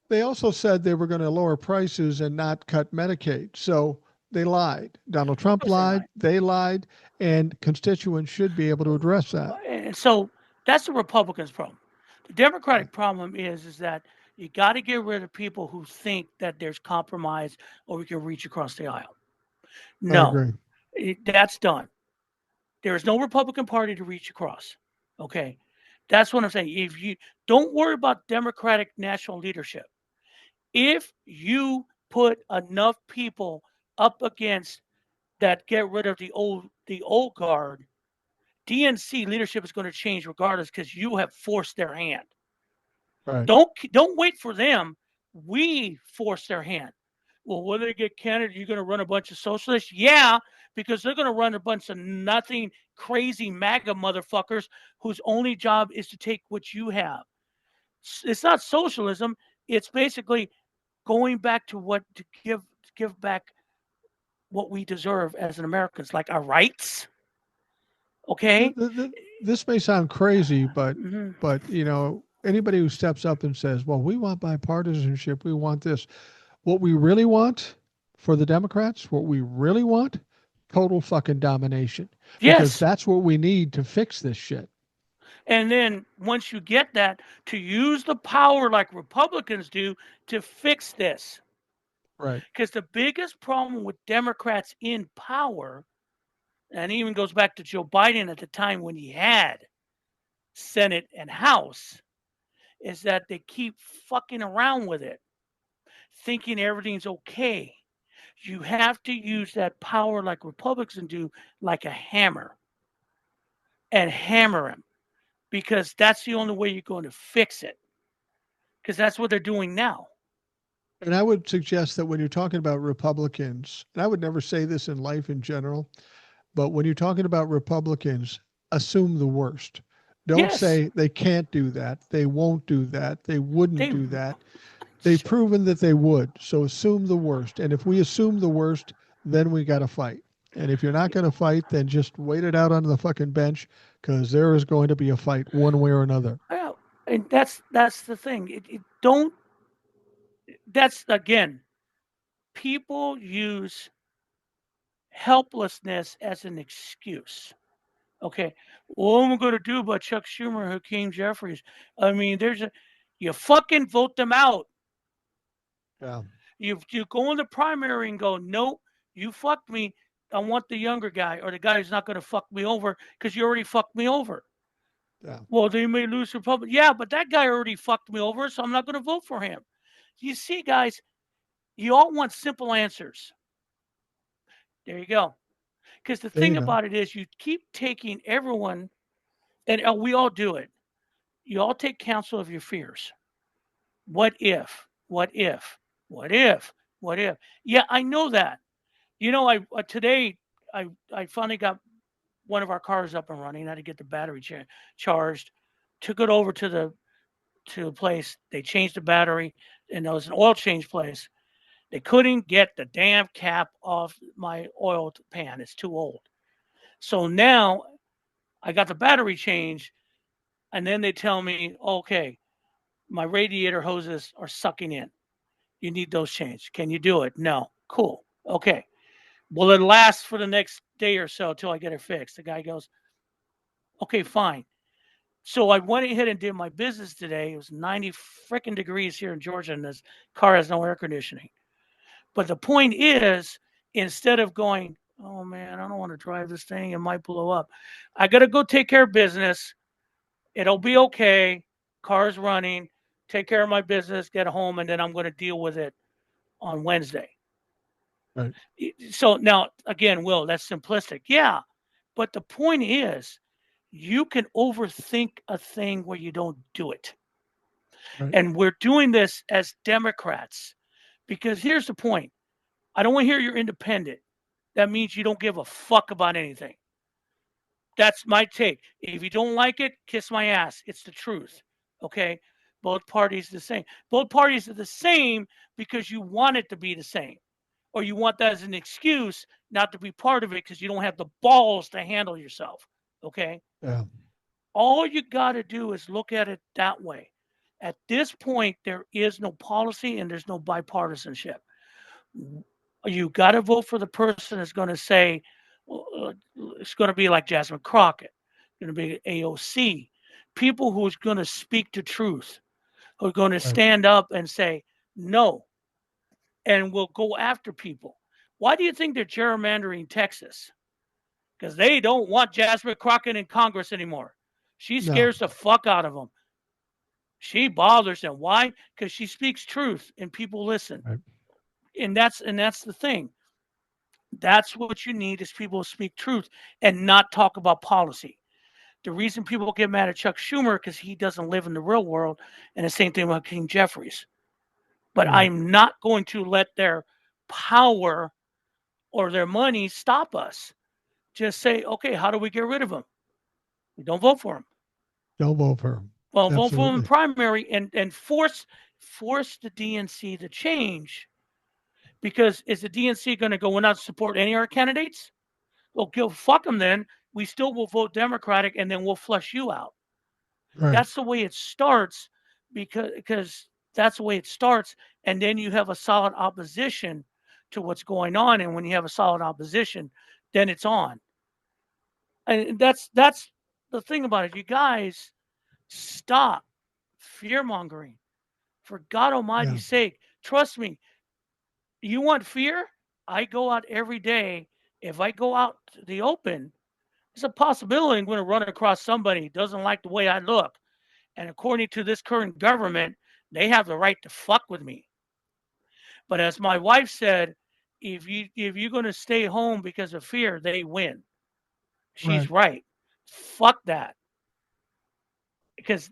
they also said they were going to lower prices and not cut Medicaid. So they lied. Donald Of Trump course they lied, lied. they lied, and constituents should be able to address that. And so that's the Republicans' problem. The Democratic problem is that you got to get rid of people who think that there's compromise or we can reach across the aisle. I No, agree. that's done. There is no Republican Party to reach across. Okay, that's what I'm saying. If you don't worry about Democratic national leadership, if you put enough people up against that, get rid of the old guard, DNC leadership is going to change regardless because you have forced their hand. Right. Don't wait for them. We force their hand. Well, when they get candidate, you're going to run a bunch of socialists? Yeah, because they're going to run a bunch of nothing crazy MAGA motherfuckers whose only job is to take what you have. It's not socialism. It's basically going back to what to give back what we deserve as an Americans, like our rights. Okay. This may sound crazy, Mm-hmm. but anybody who steps up and says, "Well, we want bipartisanship, we want this," what we really want for the Democrats, what we really want, total fucking domination, because Yes. that's what we need to fix this shit. And then once you get that, to use the power like Republicans do to fix this. Right. Because the biggest problem with Democrats in power, and it even goes back to Joe Biden at the time when he had Senate and House, is that they keep fucking around with it, thinking everything's okay. You have to use that power like Republicans do, like a hammer, and hammer him, because that's the only way you're going to fix it. Because that's what they're doing now. And I would suggest that when you're talking about Republicans, and I would never say this in life in general, but when you're talking about Republicans, assume the worst. Don't Yes, say they can't do that, they won't do that, they wouldn't they do that. They've proven that they would. So assume the worst. And if we assume the worst, then we got to fight. And if you're not going to fight, then just wait it out on the fucking bench because there is going to be a fight one way or another. yeah, and that's the thing. It don't. That's again, people use helplessness as an excuse. Okay, what am I going to do about Chuck Schumer, Hakeem Jeffries? I mean, you fucking vote them out. Yeah. You go in the primary and go, nope, you fucked me. I want the younger guy or the guy who's not going to fuck me over because you already fucked me over. Yeah. Well, they may lose Republic. Yeah, but that guy already fucked me over, so I'm not going to vote for him. You see, guys, you all want simple answers. There you go. Because the There you thing go. about it is, you keep taking everyone, and we all do it. You all take counsel of your fears. What if? What if? What if? What if? Yeah, I know that. I today I finally got one of our cars up and running. I had to get the battery charged. Took it over to the place. They changed the battery, and there was an oil change place. They couldn't get the damn cap off my oil pan. It's too old. So now I got the battery changed, and then they tell me, okay, my radiator hoses are sucking in. You need those changed. Can you do it? No. Cool. Okay. Will it last for the next day or so till I get it fixed? The guy goes, okay, fine. So I went ahead and did my business today. It was 90 freaking degrees here in Georgia, and this car has no air conditioning. But the point is, instead of going, oh man, I don't want to drive this thing, it might blow up. I got to go take care of business. It'll be okay. Car's running. Take care of my business, get home, and then I'm going to deal with it on Wednesday. Right. So now, again, Will, that's simplistic. Yeah. But the point is, you can overthink a thing where you don't do it. Right. And we're doing this as Democrats because here's the point. I don't want to hear you're independent. That means you don't give a fuck about anything. That's my take. If you don't like it, kiss my ass. It's the truth. Okay? Both parties the same. Both parties are the same because you want it to be the same. Or you want that as an excuse not to be part of it because you don't have the balls to handle yourself. Okay? Yeah. All you got to do is look at it that way. At this point, there is no policy and there's no bipartisanship. You got to vote for the person that's going to say, it's going to be like Jasmine Crockett, going to be AOC, people who's going to speak the truth, who are going to Right. stand up and say no, and will go after people. Why do you think they're gerrymandering Texas? Because they don't want Jasmine Crockett in Congress anymore. She No. scares the fuck out of them. She bothers them. Why? Because she speaks truth and people listen. Right. And that's the thing. That's what you need is people to speak truth and not talk about policy. The reason people get mad at Chuck Schumer because he doesn't live in the real world, and the same thing about King Jeffries. But Right. I'm not going to let their power or their money stop us. Just say, okay, how do we get rid of them? We don't vote for them. Don't vote for him. Well, vote for them in Absolutely. primary and force the DNC to change. Because is the DNC going to go, we're not support any of our candidates? Well, go fuck them then. We still will vote Democratic and then we'll flush you out. Right. That's the way it starts because that's the way it starts. And then you have a solid opposition to what's going on. And when you have a solid opposition, then it's on. And that's the thing about it. You guys stop fear mongering. For God Yeah. Almighty's sake, trust me. You want fear? I go out every day. If I go out to the open, there's a possibility I'm going to run across somebody who doesn't like the way I look. And according to this current government, they have the right to fuck with me. But as my wife said, if you're going to stay home because of fear, they win. Right. She's right. Fuck that. Because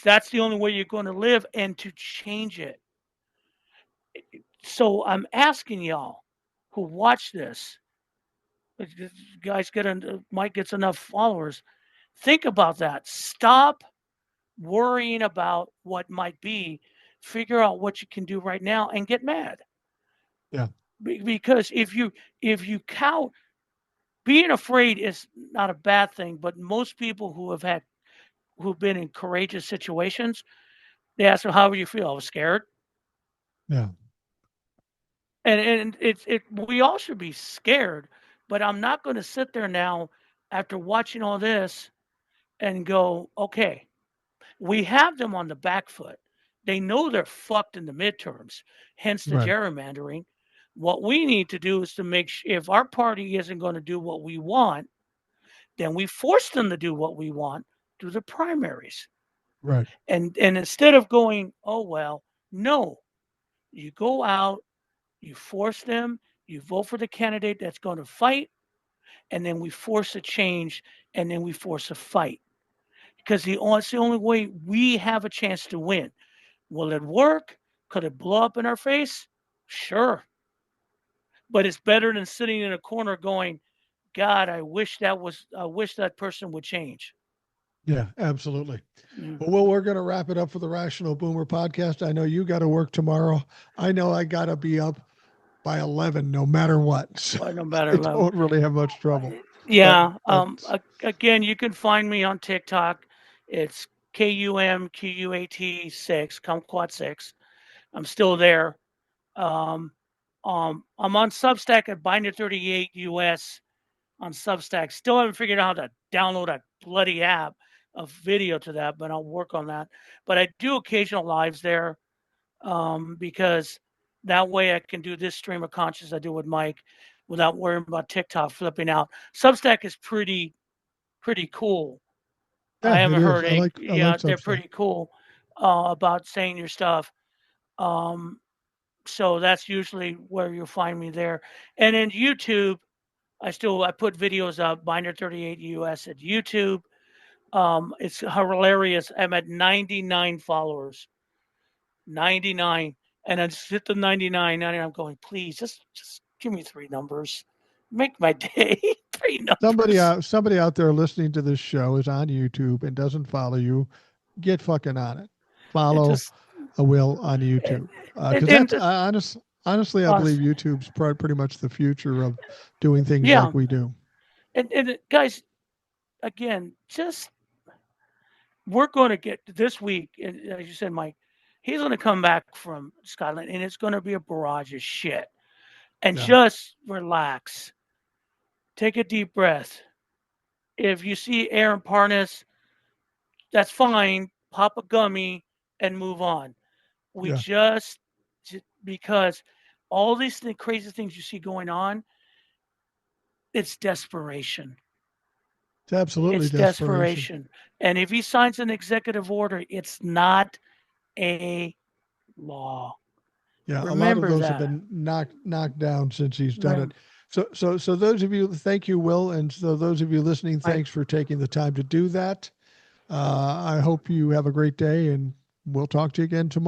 that's the only way you're going to live and to change it. So I'm asking y'all who watch this, guys Mike gets enough followers. Think about that. Stop worrying about what might be. Figure out what you can do right now and get mad. Yeah. Because if you cow being afraid is not a bad thing, but most people who've been in courageous situations, they ask them, how do you feel? I was scared. Yeah. And we all should be scared, but I'm not going to sit there now after watching all this and go, okay, we have them on the back foot. They know they're fucked in the midterms, hence the Right. gerrymandering. What we need to do is to make sure if our party isn't going to do what we want, then we force them to do what we want through the primaries. Right. And instead of going, oh well, no, you go out, you force them, you vote for the candidate that's going to fight, and then we force a change, and then we force a fight. Because it's the only way we have a chance to win. Will it work? Could it blow up in our face? Sure. But it's better than sitting in a corner going, God, I wish that person would change. Yeah. Absolutely. Mm. Well, we're going to wrap it up for the Rational Boomer podcast. I know you got to work tomorrow. I know I got to be up by 11 no matter what. So Well, no matter I level. don't really have much trouble. But Yeah. that's Again, you can find me on TikTok. It's KUMQUAT6, Kumquat6. I'm still there. Um, I'm on Substack at Binder 38 US on Substack. Still haven't figured out how to download a bloody app of video to that, but I'll work on that. But I do occasional lives there because that way I can do this stream of conscious I do with Mike without worrying about TikTok flipping out. Substack is pretty cool. I yeah, it haven't is. heard I any. like Yeah, they're Substack. pretty cool about saying your stuff. Um, so that's usually where you'll find me there. And then YouTube, I put videos up. Binder 38 US at YouTube. It's hilarious. I'm at 99 followers. 99. And I just hit the 99, and I'm going, please, just give me three numbers. Make my day. Three numbers. Somebody out there listening to this show is on YouTube and doesn't follow you. Get fucking on it. It Follow just, a Will on and, YouTube and, because and that's honestly, I believe honest, YouTube's pretty much the future of doing things yeah. like we do. And guys, again, just we're going to get this week, and as you said, Mike, he's going to come back from Scotland, and it's going to be a barrage of shit. And Yeah, just relax, take a deep breath. If you see Aaron Parnas, that's fine. Pop a gummy and move on. We yeah, just because all these crazy things you see going on, it's desperation. it's absolutely It's desperation. desperation. And if he signs an executive order, it's not a law. Yeah, a lot of Remember those have that. been knocked down since he's done it. Rem- So those of you, thank you, Will, and so those of you listening, Mike. thanks for taking the time to do that. I hope you have a great day, and we'll talk to you again tomorrow.